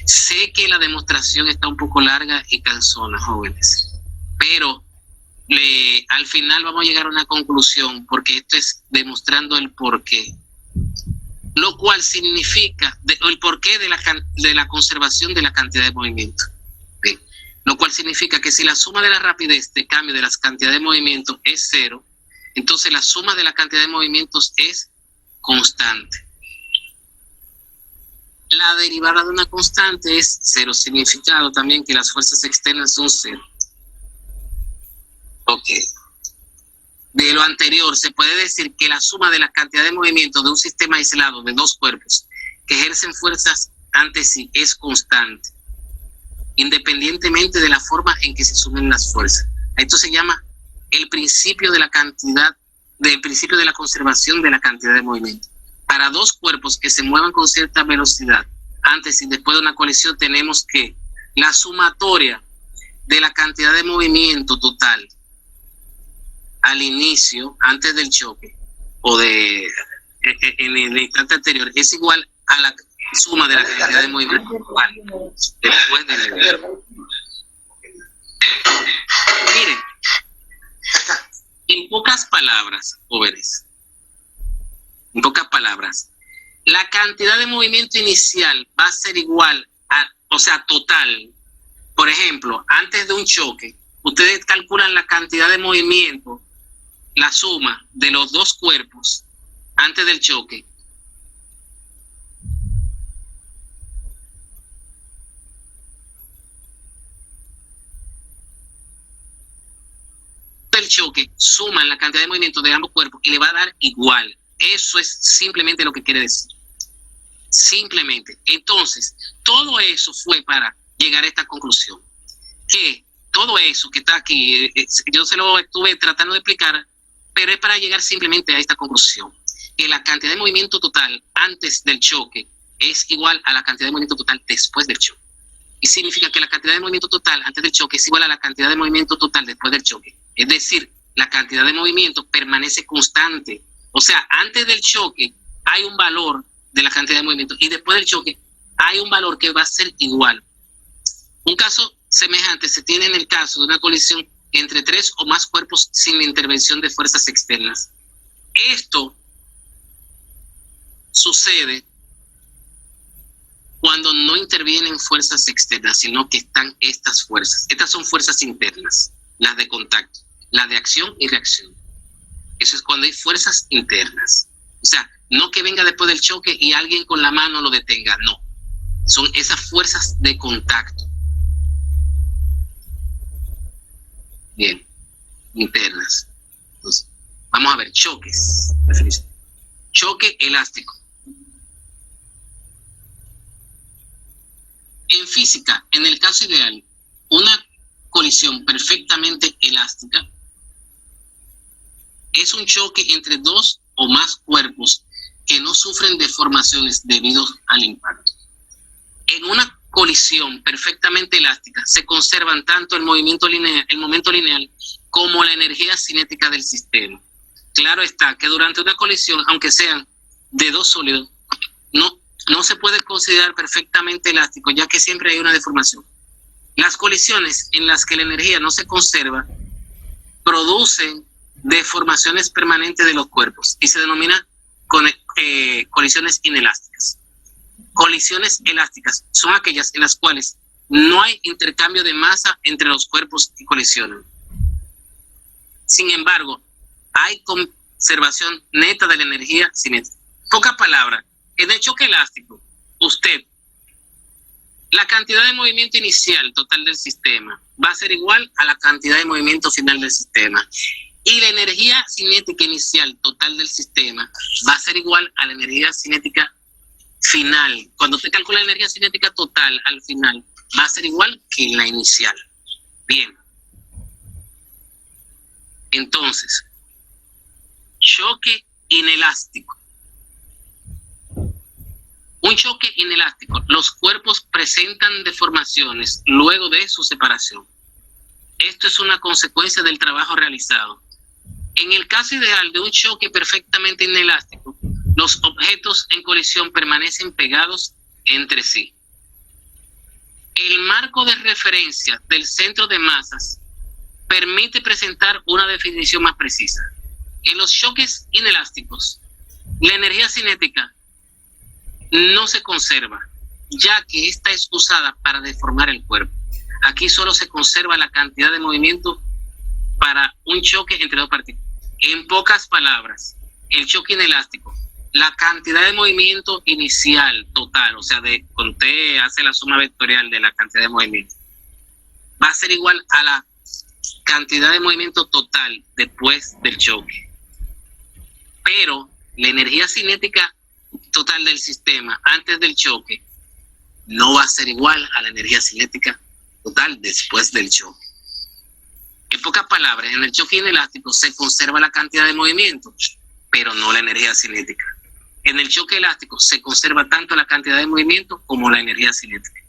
Sé que la demostración está un poco larga y cansona, jóvenes, pero al final vamos a llegar a una conclusión, porque esto es demostrando el porqué, lo cual significa el porqué de la conservación de la cantidad de movimiento. ¿Bien? Lo cual significa que si la suma de la rapidez de cambio de las cantidades de movimiento es 0, entonces la suma de la cantidad de movimientos es constante. La derivada de una constante es 0, significado también que las fuerzas externas son 0. Ok. De lo anterior, se puede decir que la suma de la cantidad de movimiento de un sistema aislado de dos cuerpos que ejercen fuerzas ante sí es constante, independientemente de la forma en que se sumen las fuerzas. Esto se llama el principio de la cantidad, del principio de la conservación de la cantidad de movimiento. Para dos cuerpos que se muevan con cierta velocidad, antes y después de una colisión, tenemos que la sumatoria de la cantidad de movimiento total al inicio, antes del choque, o en el instante anterior, es igual a la suma de la cantidad de movimiento total después del evento. Miren, en pocas palabras, jóvenes, en pocas palabras, la cantidad de movimiento inicial va a ser igual a, o sea, total. Por ejemplo, antes de un choque, ustedes calculan la cantidad de movimiento, la suma de los dos cuerpos antes del choque. El choque suman la cantidad de movimiento de ambos cuerpos y le va a dar igual. Eso es simplemente lo que quiere decir. Simplemente. Entonces, todo eso fue para llegar a esta conclusión. Que todo eso que está aquí, yo se lo estuve tratando de explicar, pero es para llegar simplemente a esta conclusión. Que la cantidad de movimiento total antes del choque es igual a la cantidad de movimiento total después del choque. Y significa que la cantidad de movimiento total antes del choque es igual a la cantidad de movimiento total después del choque. Es decir, la cantidad de movimiento permanece constante. O sea, antes del choque hay un valor de la cantidad de movimiento y después del choque hay un valor que va a ser igual. Un caso semejante se tiene en el caso de una colisión entre tres o más cuerpos sin la intervención de fuerzas externas. Esto sucede cuando no intervienen fuerzas externas, sino que están estas fuerzas. Estas son fuerzas internas, las de contacto. la de acción y reacción. Eso es cuando hay fuerzas internas. O sea, no que venga después del choque y alguien con la mano lo detenga, no. Son esas fuerzas de contacto. Bien, internas. Entonces, vamos a ver, choques. Choque elástico. En física, en el caso ideal, una colisión perfectamente elástica es un choque entre dos o más cuerpos que no sufren deformaciones debido al impacto. En una colisión perfectamente elástica se conservan tanto el momento lineal como la energía cinética del sistema. Claro está que durante una colisión, aunque sean de dos sólidos, no se puede considerar perfectamente elástico, ya que siempre hay una deformación. Las colisiones en las que la energía no se conserva producen deformaciones permanentes de los cuerpos y se denomina colisiones inelásticas. Colisiones elásticas son aquellas en las cuales no hay intercambio de masa entre los cuerpos que colisionan. Sin embargo, hay conservación neta de la energía cinética. Poca palabra, en el choque elástico, la cantidad de movimiento inicial total del sistema va a ser igual a la cantidad de movimiento final del sistema. Y la energía cinética inicial total del sistema va a ser igual a la energía cinética final. Cuando usted calcula la energía cinética total al final, va a ser igual que la inicial. Bien. Entonces, choque inelástico. Un choque inelástico. Los cuerpos presentan deformaciones luego de su separación. Esto es una consecuencia del trabajo realizado. En el caso ideal de un choque perfectamente inelástico, los objetos en colisión permanecen pegados entre sí. El marco de referencia del centro de masas permite presentar una definición más precisa. En los choques inelásticos, la energía cinética no se conserva, ya que esta es usada para deformar el cuerpo. Aquí solo se conserva la cantidad de movimiento para un choque entre dos partículas. En pocas palabras, el choque inelástico, la cantidad de movimiento inicial total, o sea, cuando usted hace la suma vectorial de la cantidad de movimiento, va a ser igual a la cantidad de movimiento total después del choque. Pero la energía cinética total del sistema antes del choque no va a ser igual a la energía cinética total después del choque. En pocas palabras, en el choque inelástico se conserva la cantidad de movimiento, pero no la energía cinética. En el choque elástico se conserva tanto la cantidad de movimiento como la energía cinética.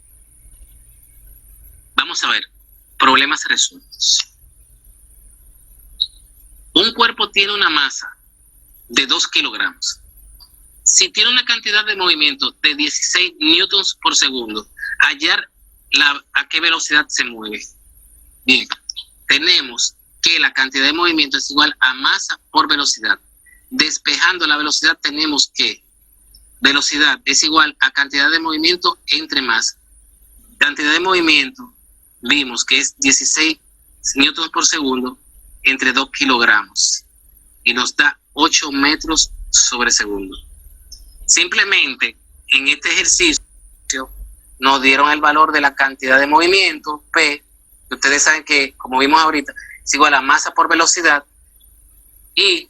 Vamos a ver, problemas resueltos. Un cuerpo tiene una masa de 2 kilogramos. Si tiene una cantidad de movimiento de 16 newtons por segundo, hallar a qué velocidad se mueve. Bien, tenemos que la cantidad de movimiento es igual a masa por velocidad. Despejando la velocidad tenemos que velocidad es igual a cantidad de movimiento entre masa. Cantidad de movimiento vimos que es 16 newtons por segundo entre 2 kilogramos y nos da 8 metros sobre segundo. Simplemente en este ejercicio nos dieron el valor de la cantidad de movimiento, P, que ustedes saben que, como vimos ahorita, es igual a masa por velocidad, y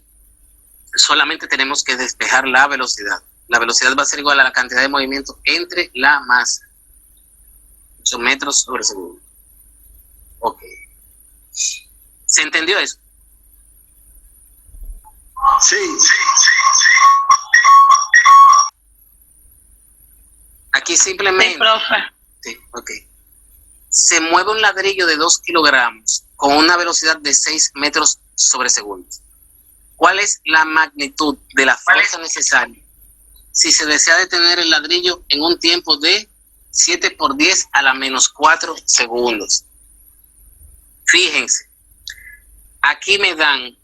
solamente tenemos que despejar la velocidad. La velocidad va a ser igual a la cantidad de movimiento entre la masa. 8 metros sobre segundo. Ok. ¿Se entendió eso? Sí. Aquí simplemente... Sí, profe. Sí, ok. Se mueve un ladrillo de 2 kilogramos con una velocidad de 6 metros sobre segundo. ¿Cuál es la magnitud de la fuerza necesaria si se desea detener el ladrillo en un tiempo de 7 por 10 a la menos 4 segundos? Fíjense, aquí me dan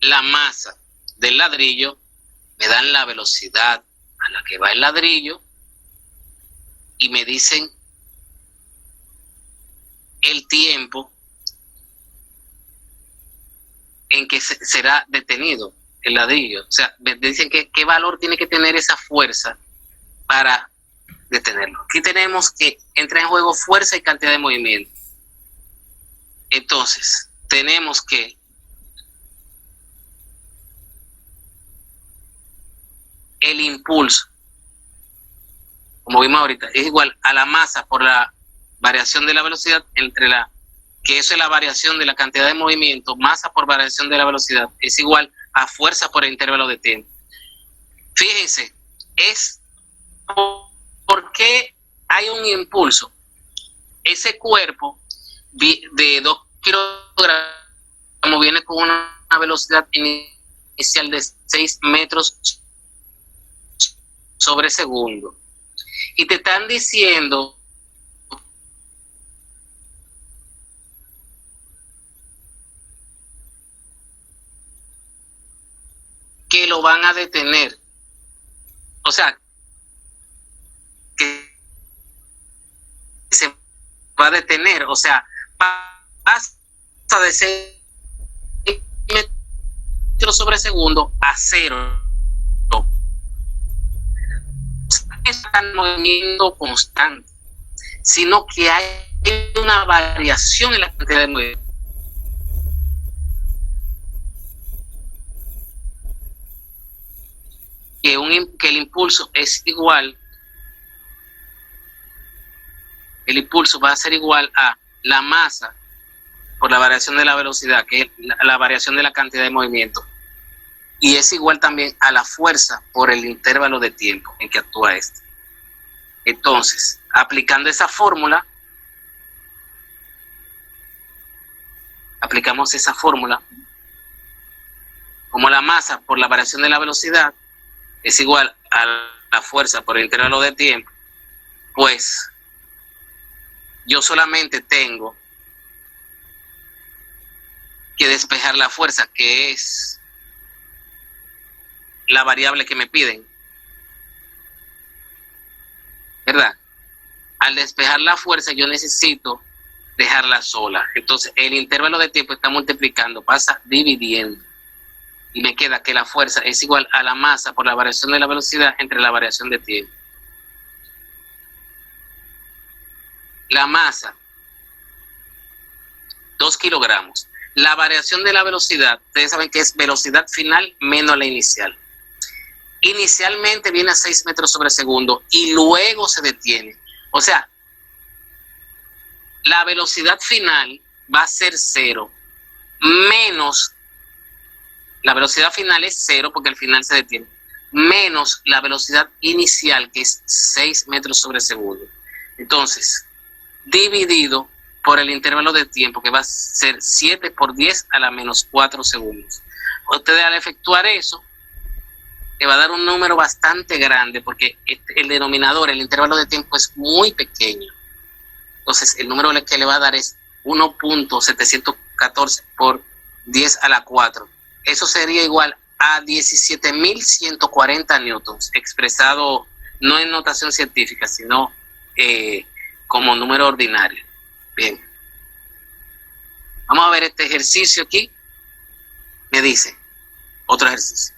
la masa del ladrillo, me dan la velocidad a la que va el ladrillo y me dicen el tiempo en que será detenido el ladrillo. O sea, dicen que qué valor tiene que tener esa fuerza para detenerlo. Aquí tenemos que entra en juego fuerza y cantidad de movimiento. Entonces, tenemos que el impulso, como vimos ahorita, es igual a la masa por la variación de la velocidad entre que eso es la variación de la cantidad de movimiento, masa por variación de la velocidad, es igual a fuerza por el intervalo de tiempo. Fíjense, es ¿por qué hay un impulso? Ese cuerpo de 2 kilogramos viene con una velocidad inicial de 6 metros sobre segundo. Y te están diciendo que lo van a detener. O sea, que se va a detener. O sea, pasa de 6 metros sobre segundo a 0. Es un movimiento constante, sino que hay una variación en la cantidad de movimiento. Que el impulso es igual, el impulso va a ser igual a la masa por la variación de la velocidad, que es la variación de la cantidad de movimiento, y es igual también a la fuerza por el intervalo de tiempo en que actúa este. Entonces, aplicando esa fórmula, aplicamos esa fórmula, como la masa por la variación de la velocidad es igual a la fuerza por el intervalo de tiempo, pues yo solamente tengo que despejar la fuerza, que es la variable que me piden, ¿verdad? Al despejar la fuerza yo necesito dejarla sola. Entonces el intervalo de tiempo está multiplicando, pasa dividiendo, y me queda que la fuerza es igual a la masa por la variación de la velocidad entre la variación de tiempo. La masa, 2 kilogramos. La variación de la velocidad, ustedes saben que es velocidad final menos la inicial. Inicialmente viene a 6 metros sobre segundo y luego se detiene. O sea, la velocidad final va a ser 0 menos, la velocidad final es 0 porque al final se detiene, menos la velocidad inicial que es 6 metros sobre segundo. Entonces, dividido por el intervalo de tiempo que va a ser 7 por 10 a la menos 4 segundos. Ustedes al efectuar eso, le va a dar un número bastante grande porque el denominador, el intervalo de tiempo es muy pequeño. Entonces, el número que le va a dar es 1.714 por 10 a la 4. Eso sería igual a 17.140 newtons, expresado no en notación científica, sino como número ordinario. Bien. Vamos a ver este ejercicio aquí. Me dice, otro ejercicio.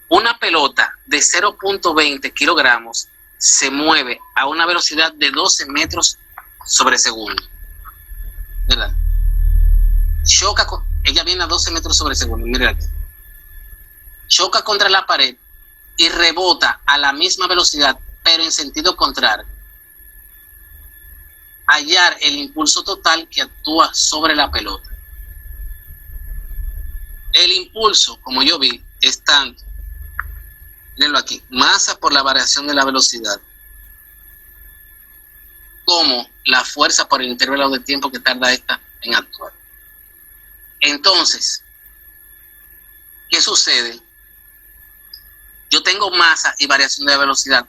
Una pelota de 0.20 kilogramos se mueve a una velocidad de 12 metros sobre segundo. ¿Verdad? Choca con, ella viene a 12 metros sobre segundo. Mira aquí. Choca contra la pared y rebota a la misma velocidad, pero en sentido contrario. Hallar el impulso total que actúa sobre la pelota. El impulso, como yo vi, es tanto, mírenlo aquí, masa por la variación de la velocidad, como la fuerza por el intervalo de tiempo que tarda esta en actuar. Entonces, ¿qué sucede? Yo tengo masa y variación de velocidad,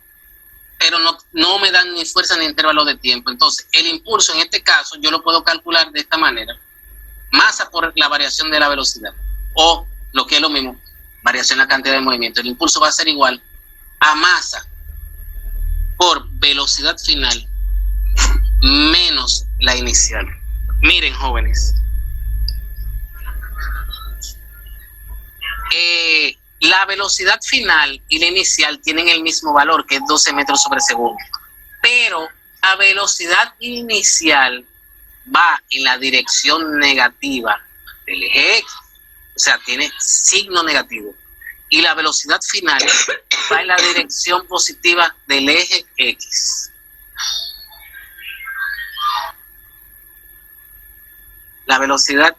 pero no me dan ni fuerza ni intervalo de tiempo. Entonces, el impulso en este caso yo lo puedo calcular de esta manera: masa por la variación de la velocidad, o lo que es lo mismo, variación en la cantidad de movimiento. El impulso va a ser igual a masa por velocidad final menos la inicial. Miren, jóvenes, la velocidad final y la inicial tienen el mismo valor, que es 12 metros sobre segundo. Pero la velocidad inicial va en la dirección negativa del eje X. O sea, tiene signo negativo. Y la velocidad final va en la dirección positiva del eje X. La velocidad,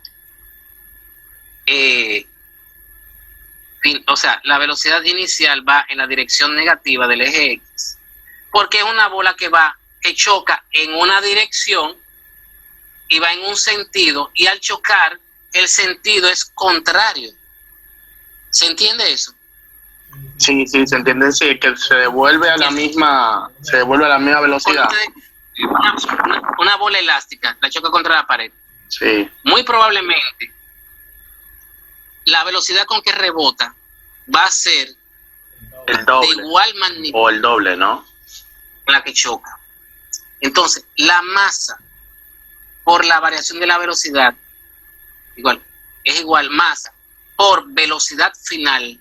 la velocidad inicial va en la dirección negativa del eje X, porque es una bola que choca en una dirección y va en un sentido, y al chocar, el sentido es contrario. ¿Se entiende eso? Sí, se entiende, sí, que se devuelve a la misma velocidad. Una bola elástica la choca contra la pared. Sí. Muy probablemente la velocidad con que rebota va a ser el doble, de igual magnitud o el doble, ¿no? con la que choca. Entonces, la masa por la variación de la velocidad es igual masa por velocidad final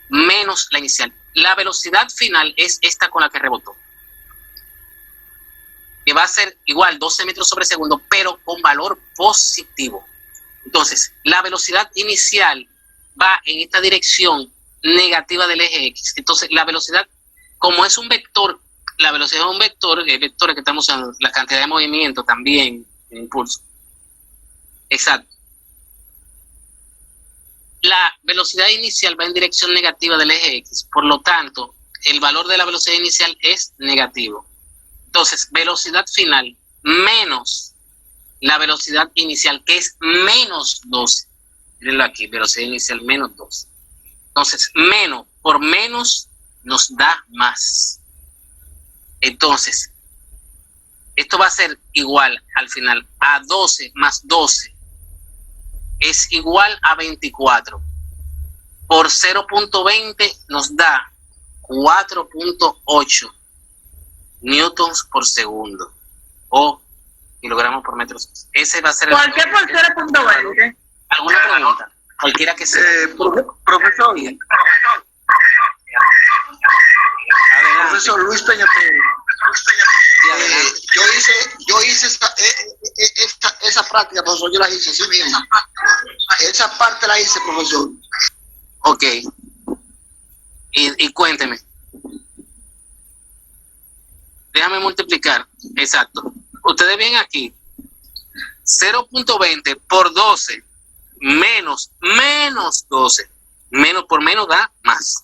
menos la inicial. La velocidad final es esta con la que rebotó, que va a ser igual 12 metros sobre segundo, pero con valor positivo. Entonces, la velocidad inicial va en esta dirección negativa del eje X. Entonces, la velocidad, como es un vector, la velocidad es un vector, el vector que estamos usando, la cantidad de movimiento también, el impulso. Exacto. La velocidad inicial va en dirección negativa del eje X, por lo tanto, el valor de la velocidad inicial es negativo. Entonces, velocidad final menos la velocidad inicial, que es menos 12. Mírenlo aquí, velocidad inicial menos 12. Entonces, menos por menos nos da más. Entonces, esto va a ser igual al final a 12 más 12 es igual a 24. Por 0.20 nos da 4.8 newtons por segundo o kilogramos por metro. Ese va a ser ¿Por qué por 0.20? ¿Alguna pregunta? Cualquiera que sea. Profesor. Profesor Luis Peña Pérez. Yo hice esa práctica, profesor, yo la hice así mismo. Esa parte la hice, profesor. Ok. Y cuénteme. Déjame multiplicar. Exacto. Ustedes ven aquí. 0.20 por 12 menos 12. Menos por menos da más.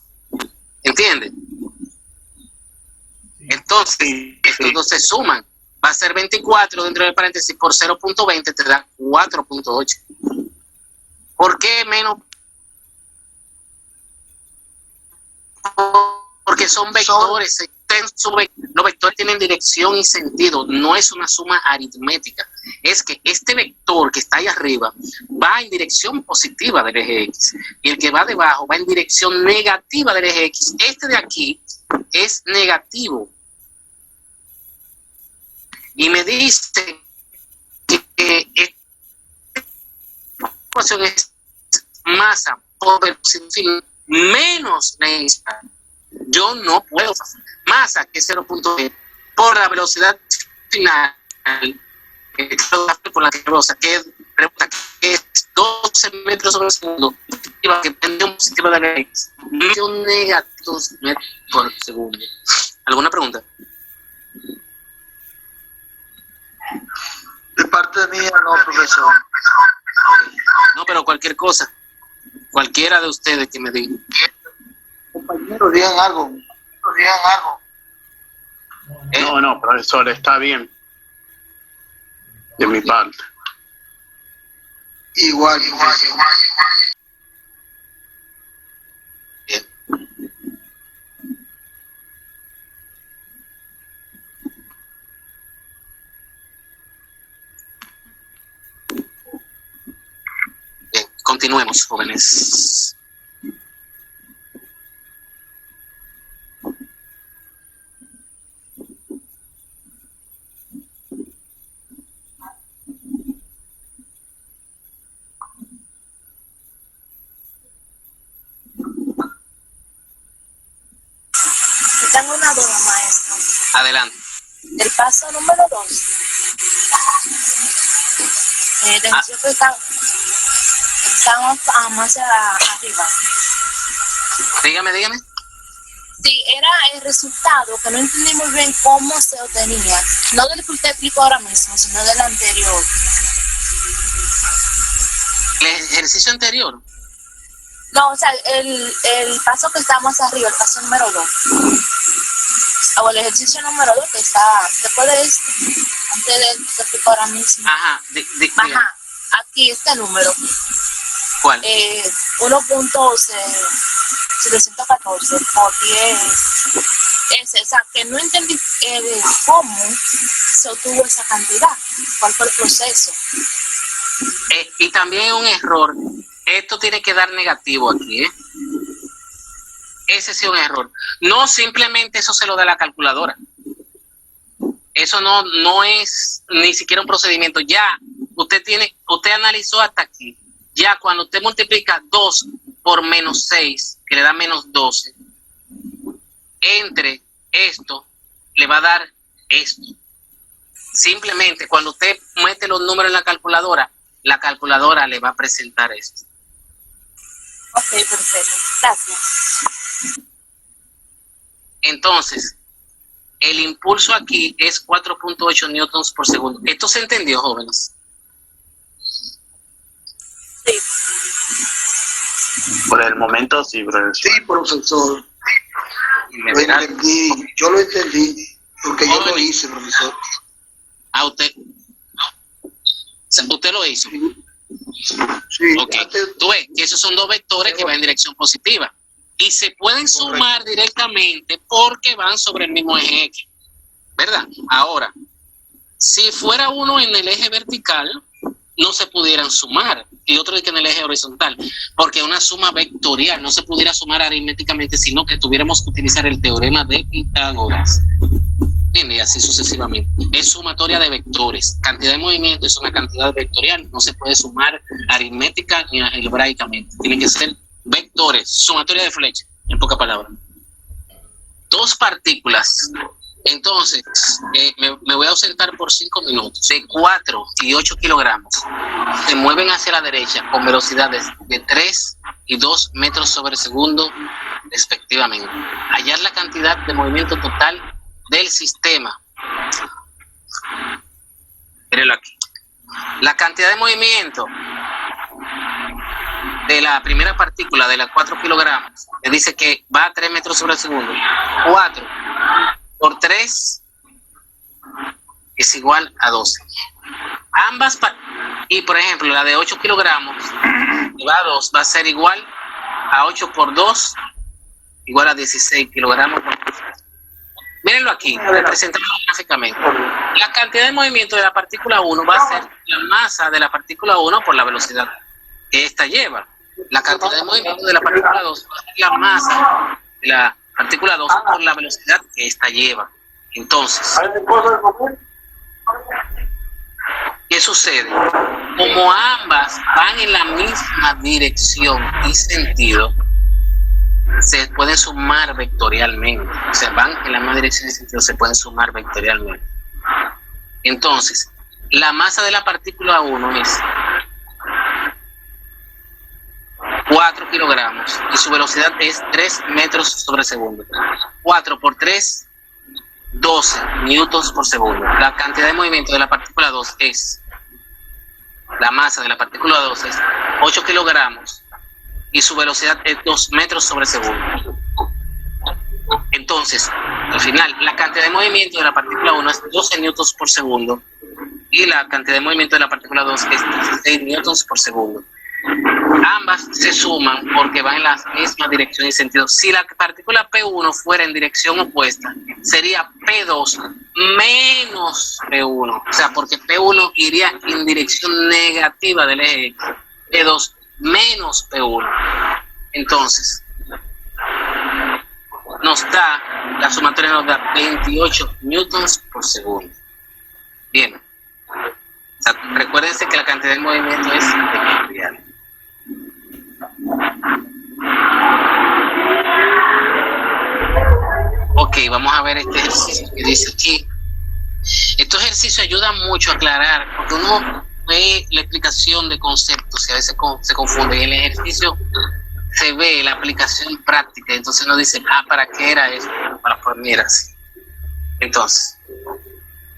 ¿Entienden? Entonces, estos dos se suman. Va a ser 24 dentro del paréntesis por 0.20 te da 4.8. ¿Por qué menos? Porque son vectores. Los vectores tienen dirección y sentido. No es una suma aritmética. Es que este vector que está ahí arriba va en dirección positiva del eje X. Y el que va debajo va en dirección negativa del eje X. Este de aquí es negativo. Y me dice que esta ecuación es masa por velocidad menos la inicial. Yo no puedo hacer masa, que es 0.2, por la velocidad final, por la que rebota, que es 12 metros sobre segundo, que prende un positivo de la X, un negativo metros por segundo. ¿Alguna pregunta? De parte mía, no, profesor. No, pero cualquier cosa, cualquiera de ustedes que me diga. Compañeros, digan algo. No, profesor, está bien. De mi parte. Igual. Bien. Bien, continuemos, jóvenes. una duda, maestro. Adelante. El paso número 2. Denunció que estamos más arriba. Dígame. Sí, era el resultado que no entendí muy bien cómo se obtenía. No del que usted explicó ahora mismo, sino del anterior. ¿El ejercicio anterior? No, o sea, el paso que está más arriba, el paso número 2. O el ejercicio número 2 que está después de este, antes del que usted explicó ahora mismo. Ajá, Ajá, aquí este número. ¿Cuál? 1.714 por 10. O sea, que no entendí cómo se obtuvo esa cantidad, cuál fue el proceso. Y también un error. Esto tiene que dar negativo aquí, ¿eh? Ese sí es un error. No simplemente eso se lo da la calculadora. Eso no es ni siquiera un procedimiento. Ya, usted analizó hasta aquí. Ya cuando usted multiplica 2 por menos 6, que le da menos 12, entre esto le va a dar esto. Simplemente cuando usted mete los números en la calculadora le va a presentar esto. Ok, perfecto. Gracias. Entonces, el impulso aquí es 4.8 newtons por segundo. ¿Esto se entendió, jóvenes? Sí. Por el momento sí, profesor. Sí, profesor. Yo lo entendí, porque yo lo hice, profesor. ¿A usted? ¿Usted lo hizo? Sí. Ok. Tú ves que esos son dos vectores que van en dirección positiva. Y se pueden sumar directamente porque van sobre el mismo eje X. ¿Verdad? Ahora, si fuera uno en el eje vertical, no se pudieran sumar. Y otro en el eje horizontal. Porque es una suma vectorial. No se pudiera sumar aritméticamente, sino que tuviéramos que utilizar el teorema de Pitágoras. Y así sucesivamente. Es sumatoria de vectores. Cantidad de movimiento es una cantidad vectorial. No se puede sumar aritmética ni algebraicamente. Tiene que ser vectores. Sumatoria de flechas, en pocas palabras. Dos partículas. Entonces, me voy a ausentar por 5 minutos. De 4 y 8 kilogramos se mueven hacia la derecha con velocidades de 3 y 2 metros sobre segundo, respectivamente. Hallar la cantidad de movimiento total del sistema. Mírenlo aquí. La cantidad de movimiento de la primera partícula de las 4 kilogramos, me dice que va a 3 metros sobre segundo. 4 por 3 es igual a 12. Ambas, y por ejemplo, la de 8 kilogramos, que va a 2, va a ser igual a 8 por 2, igual a 16 kilogramos. Mírenlo aquí, representado gráficamente. La cantidad de movimiento de la partícula 1 va a ser la masa de la partícula 1 por la velocidad que ésta lleva. La cantidad de movimiento de la partícula 2 va a ser la masa de la partícula 2 por la velocidad que ésta lleva. Entonces, ¿qué sucede? Como ambas van en la misma dirección y sentido, se pueden sumar vectorialmente. O sea, van en la misma dirección y sentido, se pueden sumar vectorialmente. Entonces, la masa de la partícula 1 es 4 kilogramos y su velocidad es 3 metros sobre segundo. 4 por 3, 12 newtons por segundo. La cantidad de movimiento de la partícula 2 es, la masa de la partícula 2 es 8 kilogramos y su velocidad es 2 metros sobre segundo. Entonces, al final, la cantidad de movimiento de la partícula 1 es 12 newtons por segundo y la cantidad de movimiento de la partícula 2 es 16 newtons por segundo. Ambas se suman porque van en la misma dirección y sentido. Si la partícula P1 fuera en dirección opuesta, sería P2 menos P1. O sea, porque P1 iría en dirección negativa del eje X. P2 menos P1. Entonces, la sumatoria nos da 28 newtons por segundo. Bien. O sea, recuérdense que la cantidad de movimiento es vectorial. Ok, vamos a ver este ejercicio que dice aquí. Estos ejercicios ayudan mucho a aclarar, porque uno ve la explicación de conceptos y a veces se confunde. Y en el ejercicio se ve la aplicación práctica, entonces uno dice, ¿para qué era eso? Para poner así. Entonces,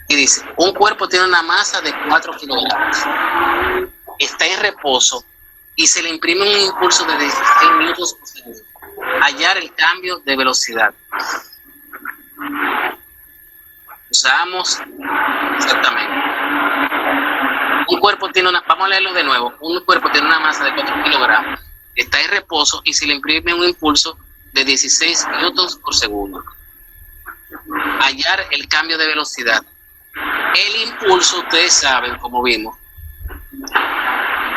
y dice, un cuerpo tiene una masa de 4 kilogramos, está en reposo y se le imprime un impulso de 16 minutos por segundo. Hallar el cambio de velocidad. Usamos exactamente. Un cuerpo tiene vamos a leerlo de nuevo. Un cuerpo tiene una masa de 4 kilogramos, está en reposo y se le imprime un impulso de 16 minutos por segundo. Hallar el cambio de velocidad. El impulso, ustedes saben, como vimos,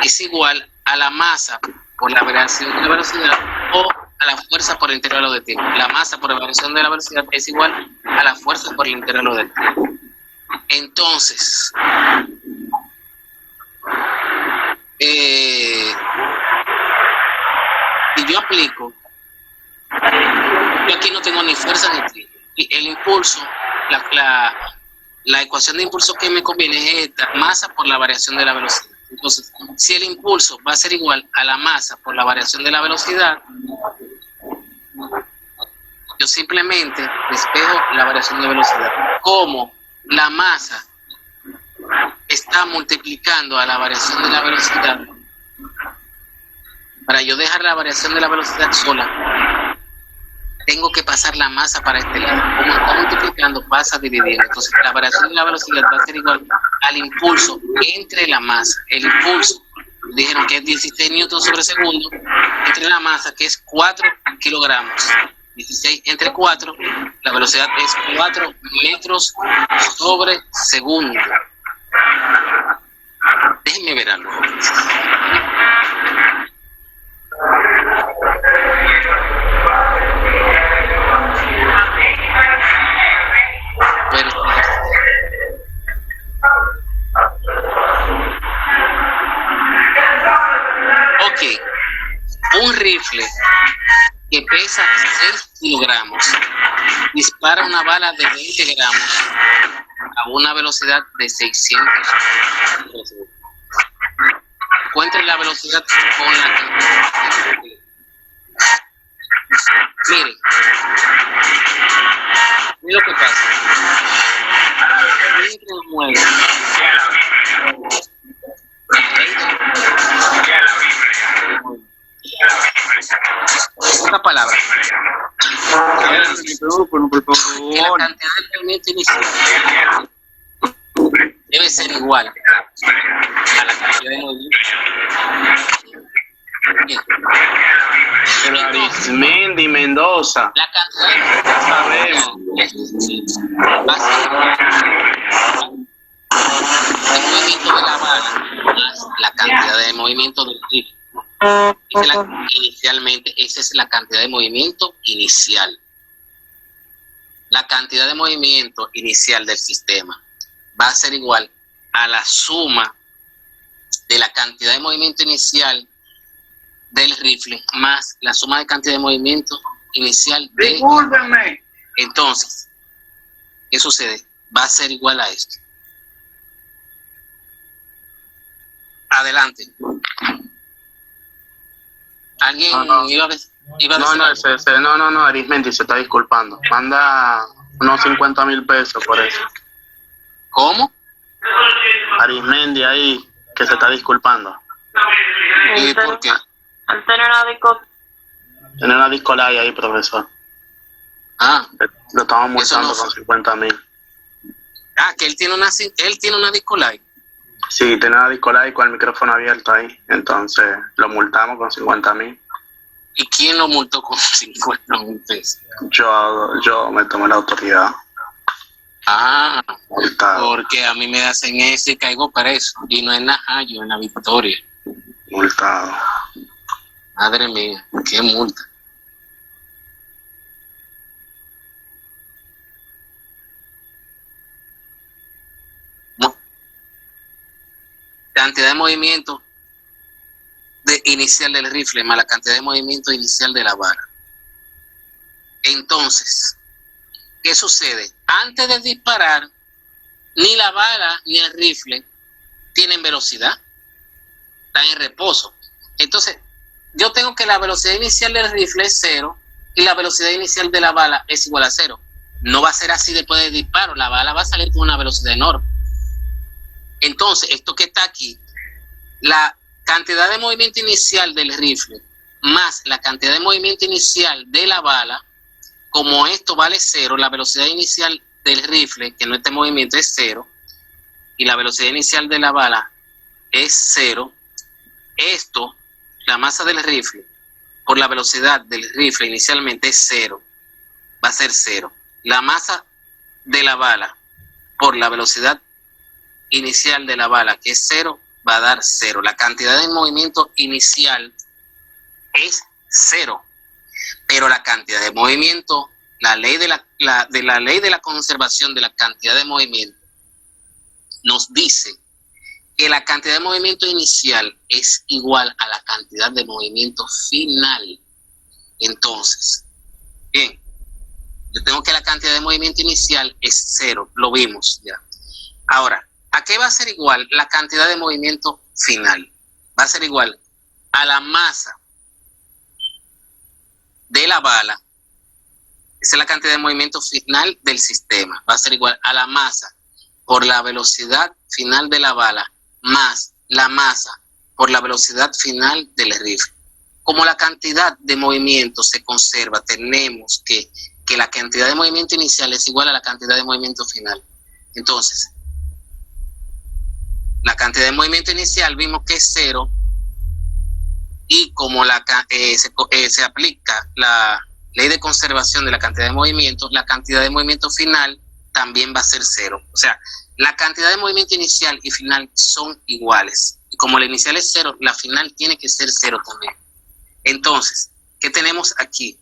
es igual a la masa por la variación de la velocidad o a la fuerza por el intervalo de tiempo. La masa por la variación de la velocidad es igual a la fuerza por el intervalo de tiempo. Entonces, si yo aplico, yo aquí no tengo ni fuerza ni tiempo. Y el impulso, la ecuación de impulso que me conviene es esta, masa por la variación de la velocidad. Entonces, si el impulso va a ser igual a la masa por la variación de la velocidad, yo simplemente despejo la variación de velocidad. Como la masa está multiplicando a la variación de la velocidad, para yo dejar la variación de la velocidad sola, tengo que pasar la masa para este lado. Como está multiplicando, pasa dividiendo. Entonces, la variación de la velocidad va a ser igual al impulso entre la masa. El impulso, dijeron que es 16 newtons sobre segundo, entre la masa, que es 4 kilogramos. 16 entre 4, la velocidad es 4 metros sobre segundo. Déjenme ver algo. Ok, un rifle que pesa 6 kilogramos dispara una bala de 20 gramos a una velocidad de 600 kilómetros. Encuentre la velocidad con la que... Miren lo que pasa. Mientras mueve, otra palabra, que la cantidad de movimiento inicial debe ser igual a la cantidad de movimiento. Bien. Pero Arismendi, Mendoza. La cantidad de va a ser el movimiento de la bala más la cantidad de movimiento del rifle. Inicialmente, esa es la cantidad de movimiento inicial. La cantidad de movimiento inicial del sistema va a ser igual a la suma de la cantidad de movimiento inicial del rifle más la suma de cantidad de movimiento inicial de... Discúlpenme. Entonces, ¿qué sucede? Va a ser igual a esto. Adelante. ¿Alguien iba a decir No, Arismendi se está disculpando. Manda unos 50,000 pesos por eso. ¿Cómo? Arismendi ahí, que se está disculpando. ¿Y por qué? Al tener una disco. Tiene una discolaya ahí, profesor. Lo estamos multando con 50,000. Que él tiene una Discolite. Sí, tiene una discolaya con el micrófono abierto ahí. Entonces, lo multamos con 50,000. ¿Y quién lo multó con 50,000 pesos? Yo me tomé la autoridad. Multado. Porque a mí me hacen eso y caigo preso. Y no en Najayo, en La Victoria. Multado. Madre mía, qué multa. Cantidad de movimiento inicial del rifle más la cantidad de movimiento inicial de la bala. Entonces, ¿qué sucede? Antes de disparar, ni la bala ni el rifle tienen velocidad, están en reposo. Entonces, yo tengo que la velocidad inicial del rifle es 0 y la velocidad inicial de la bala es igual a 0. No va a ser así después del disparo, la bala va a salir con una velocidad enorme. Entonces, esto que está aquí, la cantidad de movimiento inicial del rifle más la cantidad de movimiento inicial de la bala, como esto vale 0, la velocidad inicial del rifle, que no esté en movimiento, es 0, y la velocidad inicial de la bala es 0, esto, la masa del rifle, por la velocidad del rifle inicialmente es 0, va a ser 0. La masa de la bala por la velocidad inicial de la bala, que es 0, va a dar 0. La cantidad de movimiento inicial es 0, pero la cantidad de movimiento, la ley de la ley de la conservación de la cantidad de movimiento nos dice que la cantidad de movimiento inicial es igual a la cantidad de movimiento final. Entonces, bien, yo tengo que la cantidad de movimiento inicial es 0, lo vimos ya. Ahora, ¿a qué va a ser igual la cantidad de movimiento final? Va a ser igual a la masa de la bala, esa es la cantidad de movimiento final del sistema, va a ser igual a la masa por la velocidad final de la bala más la masa por la velocidad final del rifle. Como la cantidad de movimiento se conserva, tenemos que la cantidad de movimiento inicial es igual a la cantidad de movimiento final. Entonces, la cantidad de movimiento inicial vimos que es 0, y como se aplica la ley de conservación de la cantidad de movimiento, la cantidad de movimiento final también va a ser 0. O sea, la cantidad de movimiento inicial y final son iguales. Y como la inicial es 0, la final tiene que ser 0 también. Entonces, ¿qué tenemos aquí?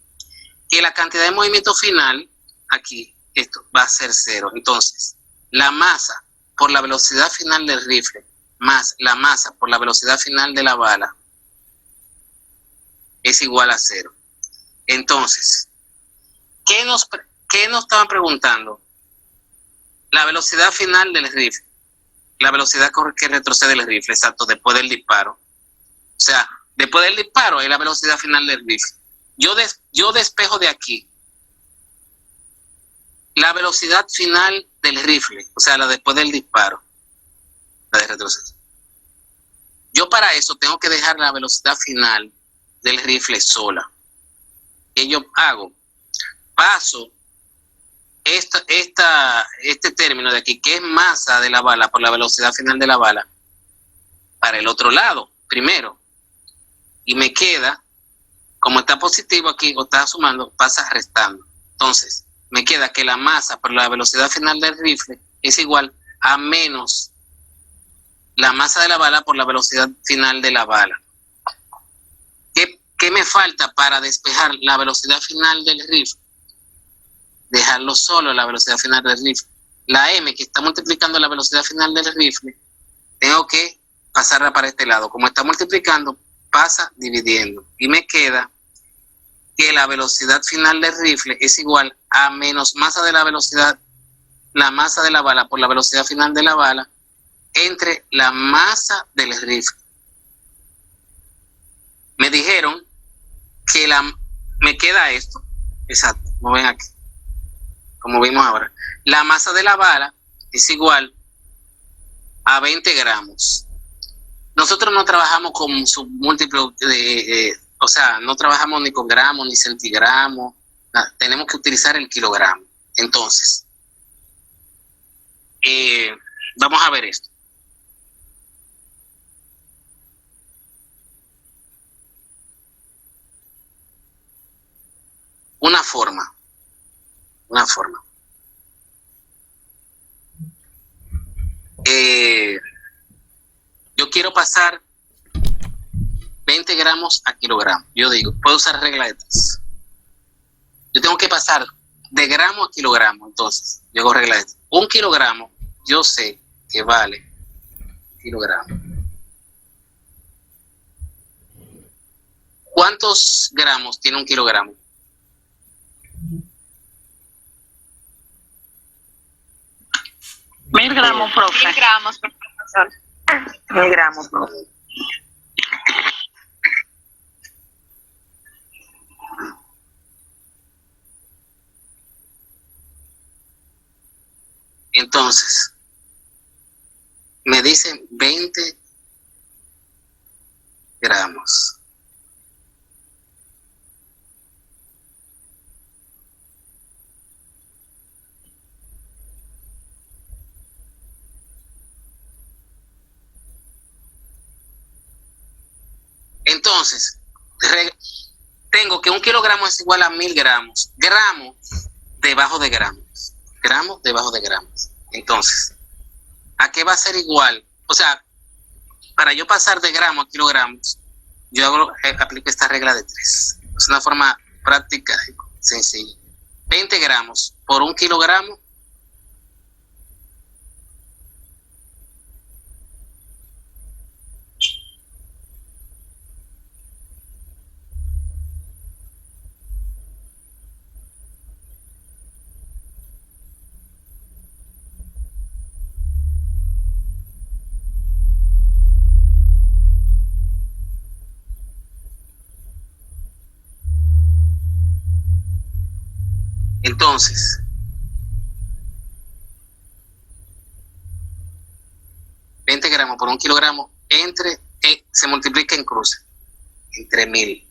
Que la cantidad de movimiento final, aquí, esto va a ser 0. Entonces, la masa por la velocidad final del rifle más la masa por la velocidad final de la bala es igual a 0. Entonces, ¿qué nos estaban preguntando? La velocidad final del rifle, la velocidad que retrocede el rifle, exacto, después del disparo. O sea, después del disparo es la velocidad final del rifle. Yo despejo de aquí la velocidad final del rifle, o sea, la después del disparo, la de retroceso. Yo para eso tengo que dejar la velocidad final del rifle sola. ¿Qué yo hago? Paso este término de aquí, que es masa de la bala por la velocidad final de la bala, para el otro lado, primero. Y me queda, como está positivo aquí, o está sumando, pasa restando. Entonces, me queda que la masa por la velocidad final del rifle es igual a menos la masa de la bala por la velocidad final de la bala. ¿Qué me falta para despejar la velocidad final del rifle? Dejarlo solo la velocidad final del rifle. La M, que está multiplicando la velocidad final del rifle, tengo que pasarla para este lado. Como está multiplicando, pasa dividiendo. Y me queda que la velocidad final del rifle es igual a menos masa de la velocidad, la masa de la bala por la velocidad final de la bala, entre la masa del rifle. Me dijeron que me queda esto, exacto, como ven aquí, como vimos ahora. La masa de la bala es igual a 20 gramos. Nosotros no trabajamos con su múltiplo o sea, no trabajamos ni con gramos ni centigramos, tenemos que utilizar el kilogramo. Entonces, vamos a ver esto. Una forma. Yo quiero pasar 20 gramos a kilogramo. Yo digo, puedo usar regla de 3. Yo tengo que pasar de gramo a kilogramo. Entonces, yo hago regla de 3. 1 kilogramo, yo sé que vale kilogramo. ¿Cuántos gramos tiene 1 kilogramo? 1000 gramos, profe. 1000 gramos, profesor. 1000 gramos, profe. Entonces, me dicen 20 gramos. Entonces, tengo que 1 kilogramo es igual a 1000 gramos. Gramo debajo de gramos. Gramos debajo de gramos. Entonces, ¿a qué va a ser igual? O sea, para yo pasar de gramos a kilogramos, yo aplico esta regla de 3. Es una forma práctica y sencilla. 20 gramos por 1 kilogramo. Entonces, $20 gramos por 1 kilogramo se multiplica en cruce, entre 1000.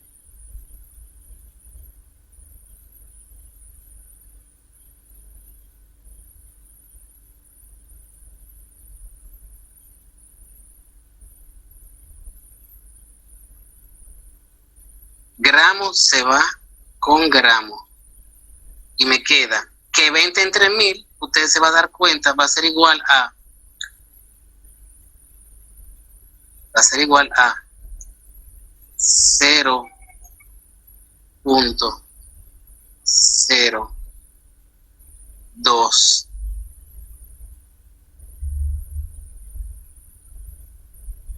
Gramo se va con gramo. Y me queda que 20 entre 1000, usted se va a dar cuenta, va a ser igual a 0.02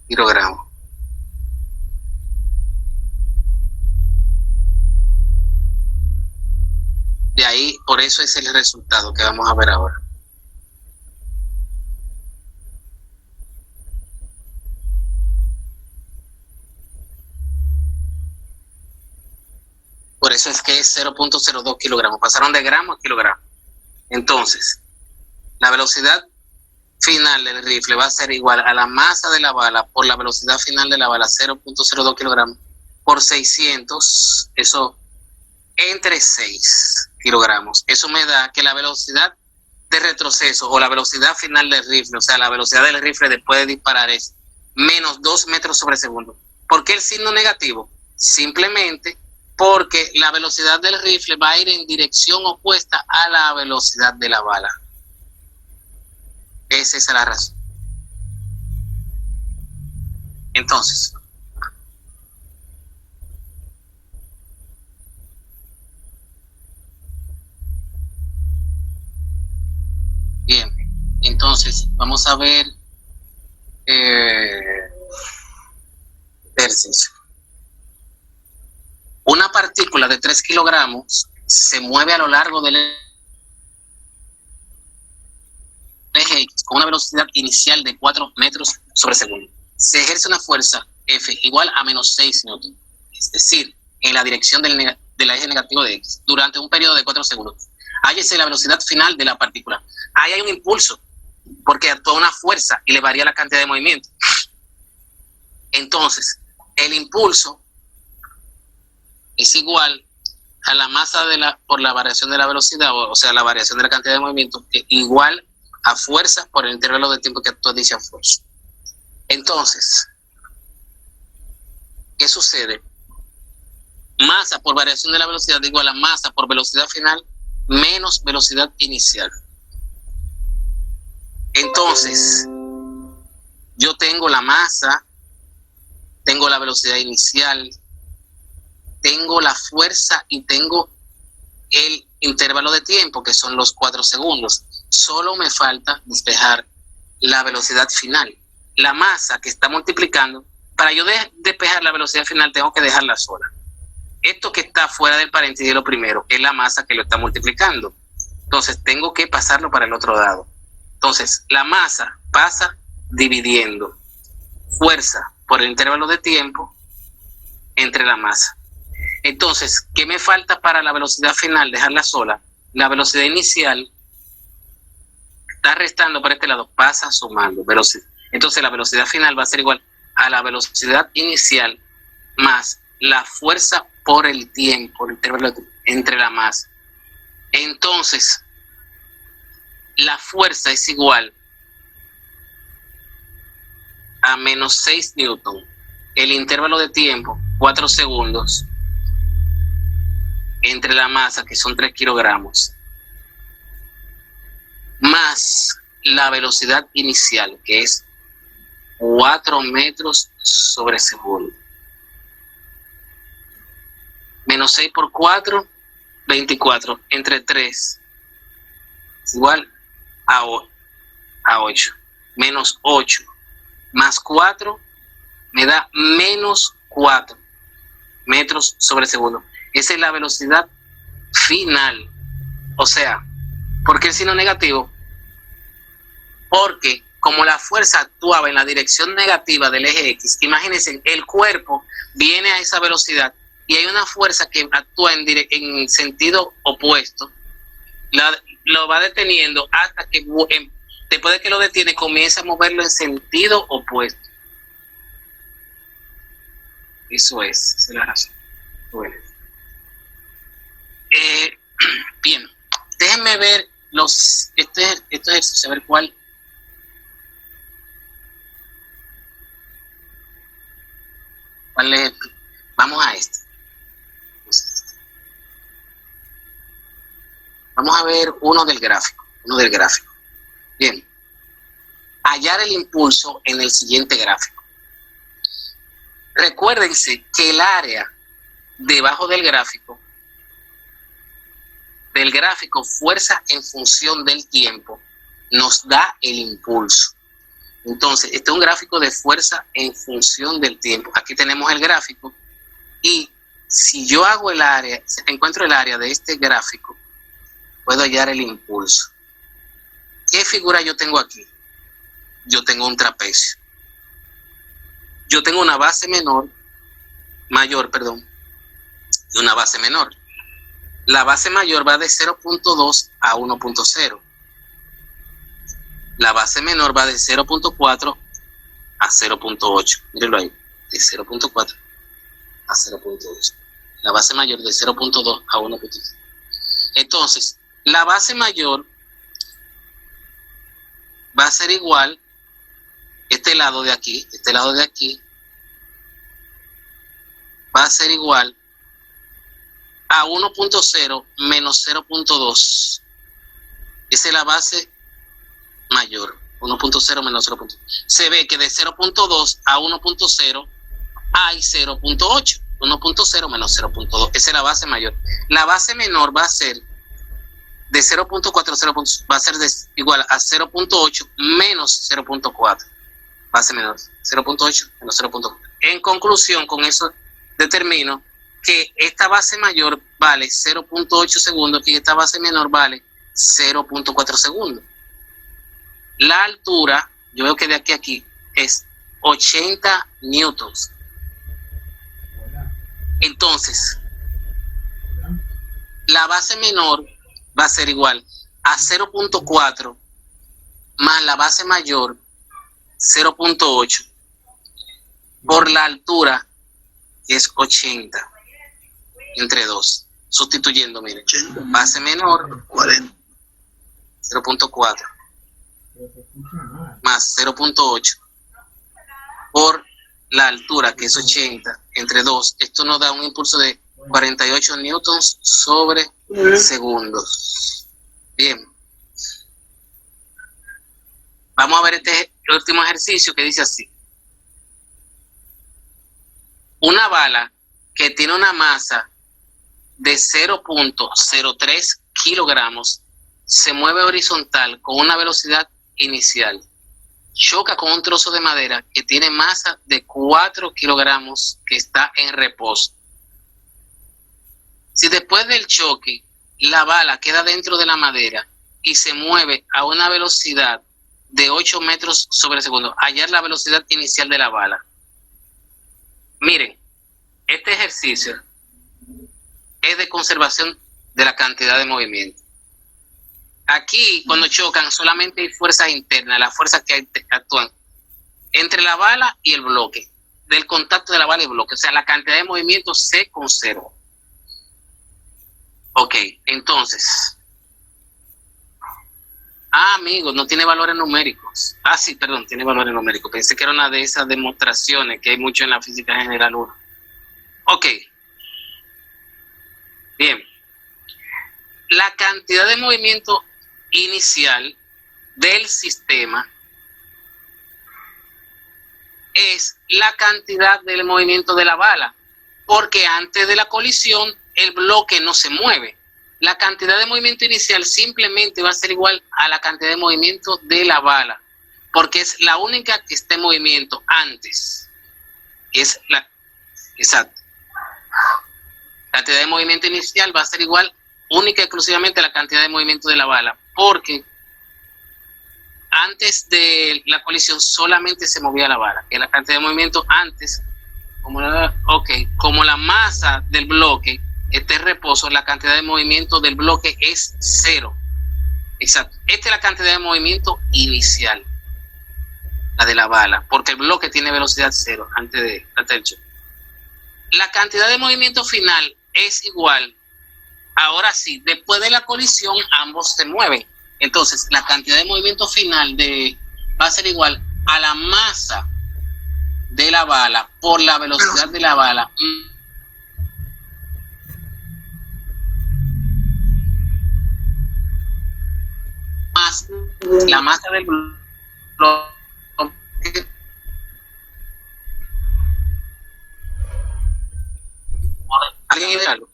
kilogramos. De ahí, por eso es el resultado que vamos a ver ahora. Por eso es que es 0.02 kilogramos. Pasaron de gramo a kilogramo. Entonces, la velocidad final del rifle va a ser igual a la masa de la bala por la velocidad final de la bala, 0.02 kilogramos, por 600, eso entre 6 kilogramos. Eso me da que la velocidad de retroceso o la velocidad final del rifle, o sea, la velocidad del rifle después de disparar es menos 2 metros sobre segundo. ¿Por qué el signo negativo? Simplemente porque la velocidad del rifle va a ir en dirección opuesta a la velocidad de la bala. Esa es la razón. Entonces, bien, entonces vamos a ver ejercicio. Una partícula de 3 kilogramos se mueve a lo largo del eje X con una velocidad inicial de 4 metros sobre segundo. Se ejerce una fuerza F igual a menos 6 newton, es decir, en la dirección del eje negativo de X, durante un periodo de 4 segundos. Hállese la velocidad final de la partícula. Ahí hay un impulso, porque actúa una fuerza y le varía la cantidad de movimiento. Entonces, el impulso es igual a la masa por la variación de la velocidad, o sea, la variación de la cantidad de movimiento, que igual a fuerza por el intervalo de tiempo que actúa dicha fuerza. Entonces, ¿qué sucede? Masa por variación de la velocidad igual a masa por velocidad final menos velocidad inicial. Entonces, yo tengo la masa, tengo la velocidad inicial, tengo la fuerza y tengo el intervalo de tiempo, que son los 4 segundos. Solo me falta despejar la velocidad final. La masa que está multiplicando, para yo despejar la velocidad final tengo que dejarla sola. Esto que está fuera del paréntesis, lo primero, es la masa que lo está multiplicando. Entonces tengo que pasarlo para el otro lado. Entonces, la masa pasa dividiendo fuerza por el intervalo de tiempo entre la masa. Entonces, ¿qué me falta para la velocidad final? Dejarla sola. La velocidad inicial está restando por este lado, pasa sumando velocidad. Entonces, la velocidad final va a ser igual a la velocidad inicial más la fuerza por el tiempo, el intervalo entre la masa. Entonces, la fuerza es igual a menos 6 newton. El intervalo de tiempo, 4 segundos, entre la masa, que son 3 kilogramos, más la velocidad inicial, que es 4 metros sobre segundo. Menos 6 por 4, 24, entre 3, es igual a 8. Menos 8 más 4 me da menos 4 metros sobre segundo. Esa es la velocidad final. O sea, ¿por qué el signo negativo? Porque como la fuerza actuaba en la dirección negativa del eje X, imagínense, el cuerpo viene a esa velocidad y hay una fuerza que actúa en sentido opuesto, lo va deteniendo hasta que después de que lo detiene comienza a moverlo en sentido opuesto. Eso es la razón. Bueno. Bien, déjenme ver este ejercicio, a ver cuál. Vamos a este. Vamos a ver uno del gráfico. Bien. Hallar el impulso en el siguiente gráfico. Recuérdense que el área debajo del gráfico fuerza en función del tiempo, nos da el impulso. Entonces, este es un gráfico de fuerza en función del tiempo. Aquí tenemos el gráfico y si yo hago encuentro el área de este gráfico, puedo hallar el impulso. ¿Qué figura yo tengo aquí? Yo tengo un trapecio. Yo tengo una base mayor, y una base menor. La base mayor va de 0.2 a 1.0. La base menor va de 0.4 a 0.8. Mírenlo ahí, de 0.4 a 0.8. La base mayor de 0.2 a 1.0. Entonces, la base mayor va a ser igual, este lado de aquí, va a ser igual a 1.0 menos 0.2. Esa es la base mayor, 1.0 menos 0.2. Se ve que de 0.2 a 1.0 hay 0.8. 1.0 menos 0.2. Esa es la base mayor. La base menor va a ser de 0.4 va a ser igual a 0.8 menos 0.4. Base menor, 0.8 menos 0.4. En conclusión, con eso determino que esta base mayor vale 0.8 segundos y esta base menor vale 0.4 segundos. La altura, yo veo que de aquí a aquí es 80 newtons. Entonces, la base menor va a ser igual a 0.4 más la base mayor 0.8 por la altura, que es 80 entre 2, sustituyendo, miren, base menor 0.4 más 0.8 por la altura, que es 80 entre 2. Esto nos da un impulso de 48 newtons sobre segundos. Bien, vamos a ver este último ejercicio que dice así: una bala que tiene una masa de 0.03 kilogramos se mueve horizontal con una velocidad inicial, choca con un trozo de madera que tiene masa de 4 kilogramos que está en reposo. Si después del choque la bala queda dentro de la madera y se mueve a una velocidad de 8 metros sobre segundo. Hallar la velocidad inicial de la bala. Miren, este ejercicio es de conservación de la cantidad de movimiento. Aquí, cuando chocan, solamente hay fuerzas internas, las fuerzas que actúan entre la bala y el bloque, del contacto de la bala y el bloque. O sea, la cantidad de movimiento se conserva. Ok, entonces. Amigos, no tiene valores numéricos. Sí, perdón, tiene valores numéricos. Pensé que era una de esas demostraciones que hay mucho en la física general 1. Ok. Bien. La cantidad de movimiento inicial del sistema es la cantidad del movimiento de la bala, porque antes de la colisión el bloque no se mueve. La cantidad de movimiento inicial simplemente va a ser igual a la cantidad de movimiento de la bala, porque es la única que está en movimiento antes. Exacto. La cantidad de movimiento inicial va a ser igual única y exclusivamente a la cantidad de movimiento de la bala, porque antes de la colisión solamente se movía la bala, que la cantidad de movimiento antes, como la masa del bloque está en reposo, la cantidad de movimiento del bloque es 0. Exacto. Esta es la cantidad de movimiento inicial, la de la bala, porque el bloque tiene velocidad 0 antes del choque. La cantidad de movimiento final es igual, ahora sí, después de la colisión ambos se mueven. Entonces, la cantidad de movimiento final va a ser igual a la masa de la bala por la velocidad de la bala más la masa del bloque. ¿Alguien ve algo?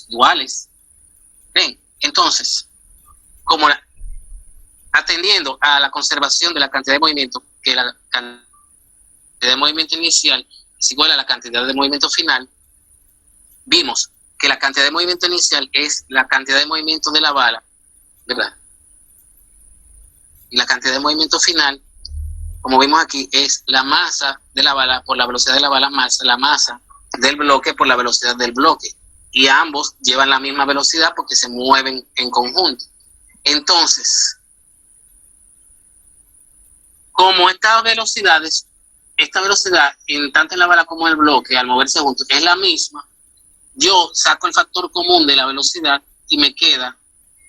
Iguales. Bien, entonces, atendiendo a la conservación de la cantidad de movimiento, que la cantidad de movimiento inicial es igual a la cantidad de movimiento final, vimos que la cantidad de movimiento inicial es la cantidad de movimiento de la bala, ¿verdad? Y la cantidad de movimiento final, como vimos aquí, es la masa de la bala por la velocidad de la bala más la masa del bloque por la velocidad del bloque. Y ambos llevan la misma velocidad porque se mueven en conjunto. Entonces, como esta velocidad, tanto en la bala como en el bloque, al moverse juntos, es la misma, yo saco el factor común de la velocidad y me queda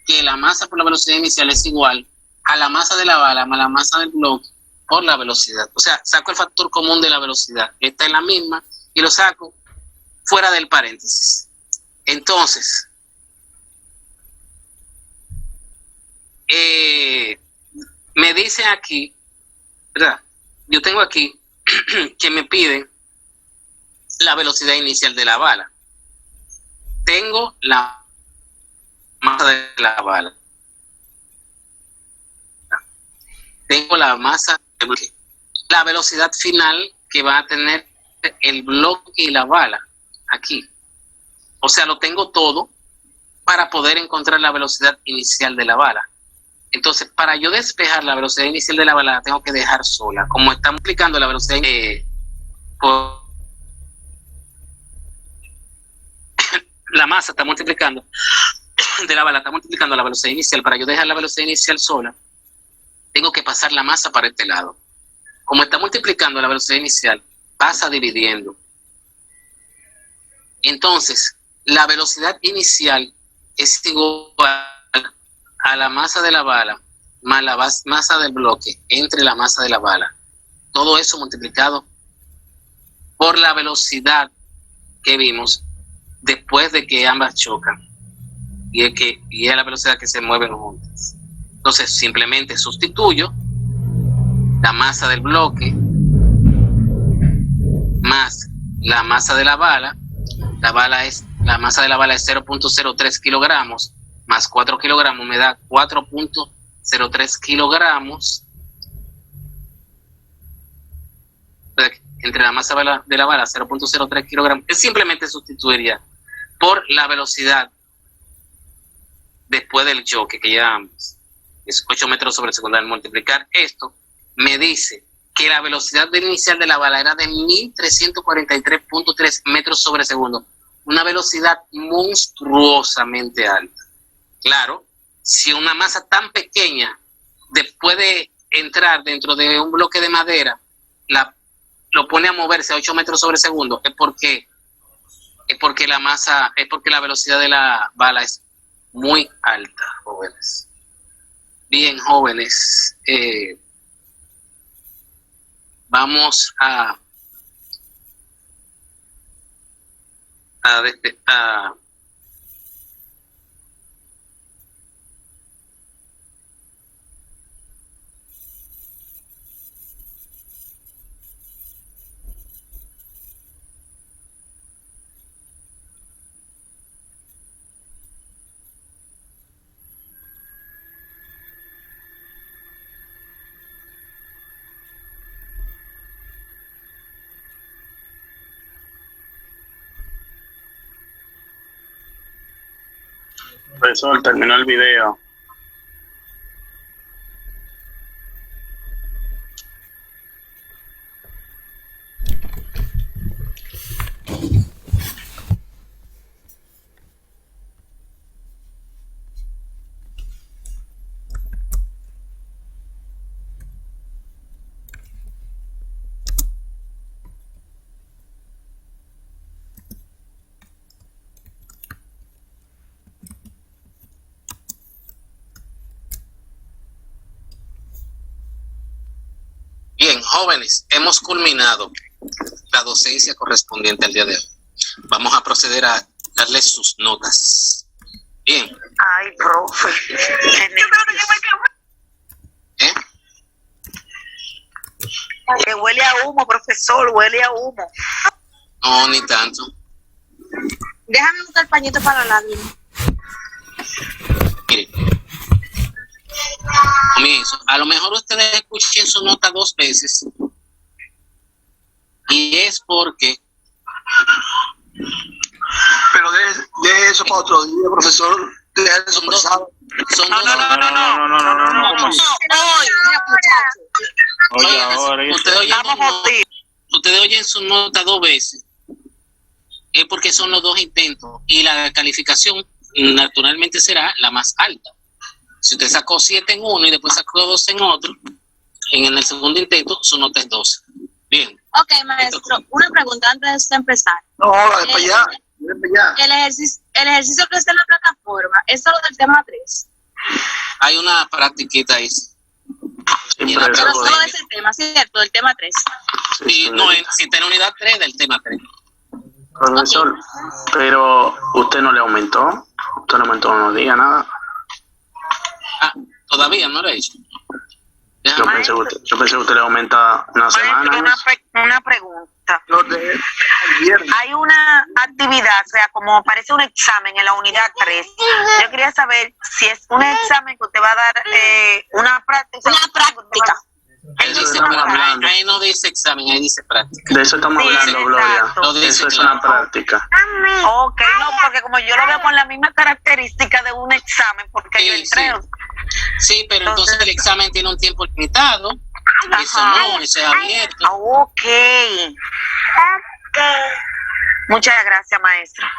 que la masa por la velocidad inicial es igual a la masa de la bala más la masa del bloque por la velocidad. O sea, saco el factor común de la velocidad. Esta es la misma y lo saco fuera del paréntesis. Entonces, me dicen aquí, ¿verdad? Yo tengo aquí que me piden la velocidad inicial de la bala. Tengo la masa de la bala. Tengo la masa del bloque. La velocidad final que va a tener el bloque y la bala aquí. O sea, lo tengo todo para poder encontrar la velocidad inicial de la bala. Entonces, para yo despejar la velocidad inicial de la bala, la tengo que dejar sola. Como está multiplicando la velocidad por la masa está multiplicando de la bala, está multiplicando la velocidad inicial. Para yo dejar la velocidad inicial sola, tengo que pasar la masa para este lado. Como está multiplicando la velocidad inicial, pasa dividiendo. Entonces, la velocidad inicial es igual a la masa de la bala más la masa del bloque entre la masa de la bala. Todo eso multiplicado por la velocidad que vimos después de que ambas chocan. Y es la velocidad que se mueven juntas. Entonces, simplemente sustituyo la masa del bloque más la masa de la bala. La masa de la bala es 0.03 kilogramos más 4 kilogramos me da 4.03 kilogramos. Entre la masa de la bala 0.03 kilogramos, que simplemente sustituiría por la velocidad después del choque, que ya es 8 metros sobre segundo. Al multiplicar esto, me dice que la velocidad inicial de la bala era de 1343.3 metros sobre segundo. Una velocidad monstruosamente alta. Claro, si una masa tan pequeña puede entrar dentro de un bloque de madera, lo pone a moverse a 8 metros sobre segundo, es porque la velocidad de la bala es muy alta, jóvenes. Bien, jóvenes, vamos a Profesor, terminó el video. Bien, jóvenes, hemos culminado la docencia correspondiente al día de hoy. Vamos a proceder a darles sus notas. Bien. Ay, profe. ¿Eh? Que huele a humo, profesor, huele a humo. No, ni tanto. Déjame buscar el pañito para la lágrima. Mire. Comienzo. A lo mejor ustedes escuchen su nota 2 veces. Y es porque... Pero deje eso para otro día, profesor. Deje eso pasado. No. Ustedes oyen su nota 2 veces. Es porque son los 2 intentos. Y la calificación naturalmente será la más alta. Si usted sacó 7 en uno y después sacó 2 en otro, en el segundo intento su nota es 12. Bien. Ok, maestro, una pregunta antes de empezar. No, para allá. El ejercicio que está en la plataforma, ¿es solo del tema 3? Hay una practiquita ahí. Pero solo de ese tema, ¿cierto? Del tema 3. Sí, no, si está en unidad 3 del tema 3. Profesor, okay. Pero usted no le aumentó. Usted no aumentó, no diga nada. Ah, todavía no lo he hecho. Yo pensé que usted le aumenta una semana. Una pregunta. Hay una actividad, o sea, como parece un examen en la unidad 3. Yo quería saber si es un examen que usted va a dar una práctica. Una práctica. Ahí no dice examen, ahí dice práctica. De eso estamos hablando, Gloria. Eso es una práctica. Ok, no, porque como yo lo veo con la misma característica de un examen, porque sí, yo entré. Sí, pero entonces el examen tiene un tiempo limitado. Eso no, eso es abierto. Ok. Muchas gracias, maestra.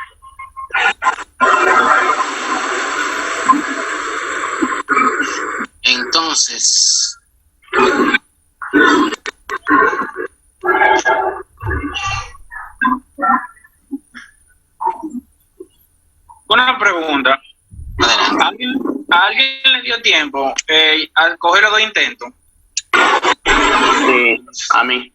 Entonces, una pregunta. ¿A alguien le dio tiempo al coger los 2 intentos? Sí, a mí.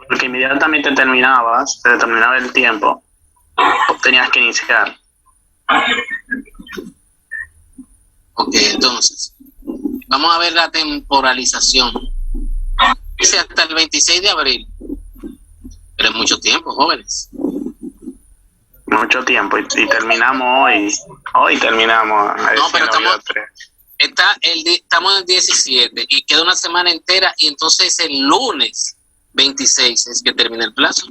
Porque inmediatamente se terminaba el tiempo, tenías que iniciar. Ok, entonces, vamos a ver la temporalización. Dice hasta el 26 de abril. Pero es mucho tiempo, jóvenes. Mucho tiempo, y terminamos hoy. Hoy terminamos. No, pero Estamos en el 17 y queda una semana entera y entonces el lunes 26 es que termina el plazo.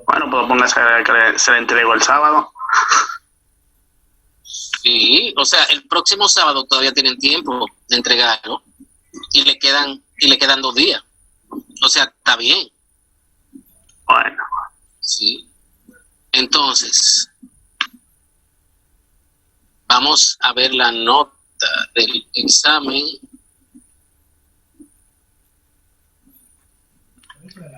Bueno, pues póngase que se le entregó el sábado. Sí, o sea, el próximo sábado todavía tienen tiempo de entregarlo y le quedan 2 días. O sea, está bien. Bueno. Sí. Entonces, vamos a ver la nota del examen.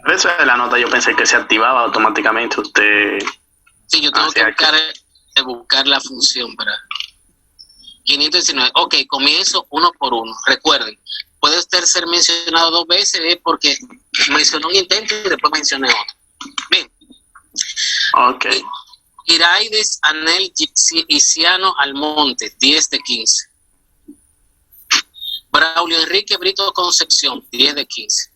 Eso de la nota yo pensé que se activaba automáticamente. Usted... Sí, yo tengo que buscar la función para 519. Ok, comienzo uno por uno. Recuerden, puede usted ser mencionado 2 veces porque mencionó un intento y después mencioné otro. Bien. Ok. Iraides Anel Iciano Almonte, 10 de 15. Braulio Enrique Brito Concepción, 10 de 15.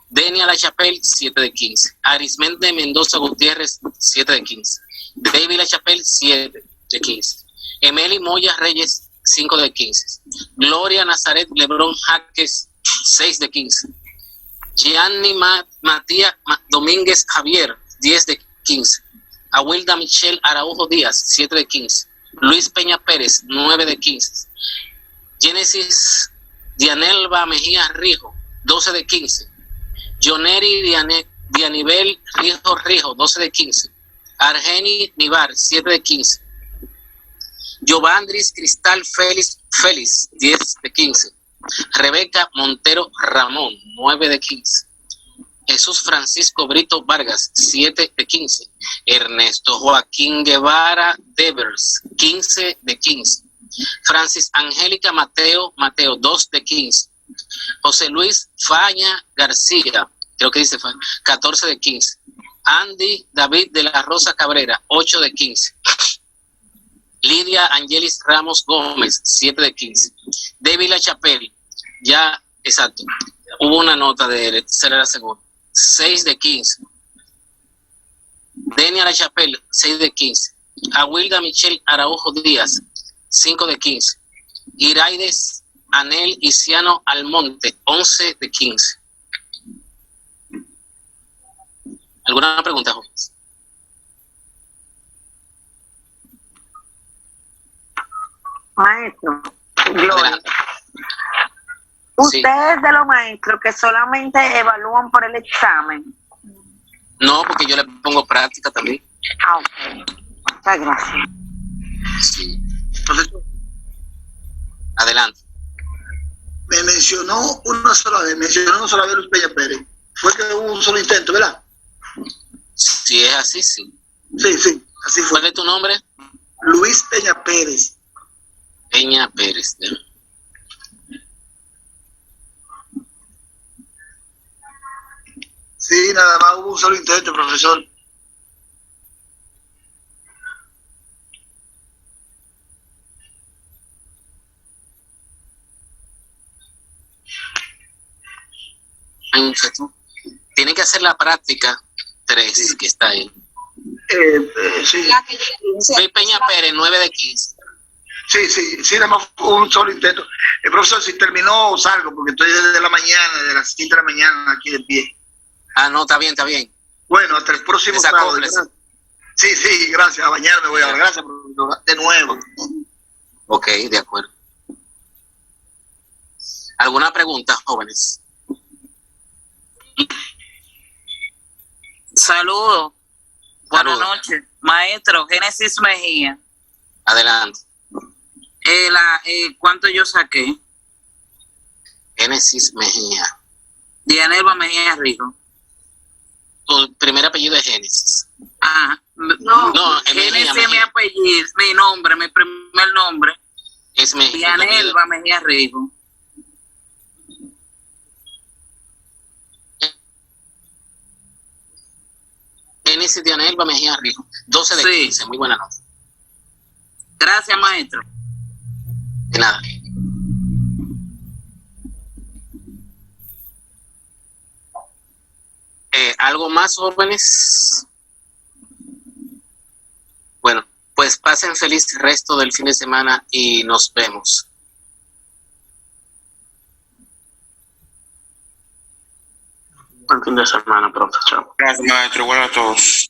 Denia Lachapelle, 7 de 15. Arismendi Mendoza Gutiérrez, 7 de 15. David Lachapelle, 7 de 15. Emily Moya Reyes, 5 de 15. Gloria Nazaret Lebrón Jaques, 6 de 15. Gianni Matías Domínguez Javier, 10 de 15. Awilda Michelle Araujo Díaz, 7 de 15. Luis Peña Pérez, 9 de 15. Génesis Dianelva Mejía Rijo, 12 de 15. Joneri Dianibel Rijo, 12 de 15. Argeni Nivar, 7 de 15. Giovandris Cristal Félix, 10 de 15. Rebeca Montero Ramón, 9 de 15. Jesús Francisco Brito Vargas, 7 de 15. Ernesto Joaquín Guevara Devers, 15 de 15. Francis Angélica Mateo, 2 de 15. José Luis Faña García, creo que dice Faña, 14 de 15. Andy David de la Rosa Cabrera, 8 de 15. Lidia Angelis Ramos Gómez, 7 de 15. David Lachapelle, ya, exacto, hubo una nota de él, será la segunda, 6 de 15. Denia Lachapelle, 6 de 15. Awilda Michelle Araujo Díaz, 5 de 15. Iraides Anel Iciano Almonte, 11 de 15. ¿Alguna pregunta, jóvenes? Maestro, Gloria. Sí. Usted es de los maestros que solamente evalúan por el examen. No, porque yo le pongo práctica también. Ah, ok. Muchas gracias. Sí. Profesor, Adelante. me mencionó una sola vez Luis Peña Pérez. Fue que hubo un solo intento, ¿verdad? Si es así, sí. Sí, así fue. ¿Cuál es tu nombre? Luis Peña Pérez. Peña Pérez. Sí, nada más hubo un solo intento, profesor. Tiene que hacer la práctica 3, sí, que está ahí. Sí. Soy Peña Pérez, 9 de 15. Sí, nada más un solo intento. Profesor, si terminó, salgo, porque estoy desde la mañana, desde las 5 de la mañana, aquí de pie. Ah, no, está bien, está bien. Bueno, hasta el próximo sábado. Sí, gracias, a bañarme voy ahora. Gracias, profesor, de nuevo. Ok, de acuerdo. ¿Alguna pregunta, jóvenes? Saludos. Buenas noches. Maestro, Génesis Mejía. Adelante. ¿Cuánto yo saqué? Génesis Mejía. Dianelva Mejía Rijo. Tu primer apellido es Génesis. Ah, no, Génesis es mi apellido, mi nombre, mi primer nombre. Es Mejía. Dianelva Mejía Rijo. Génesis Dianelva Mejía Rijo. 12 de 15, muy buena nota. Gracias, maestro. De nada. ¿Algo más, jóvenes? Bueno, pues Pues pasen feliz resto del fin de semana y nos vemos. Buen fin de semana, profe. Chao. Gracias, maestro. Igual a todos.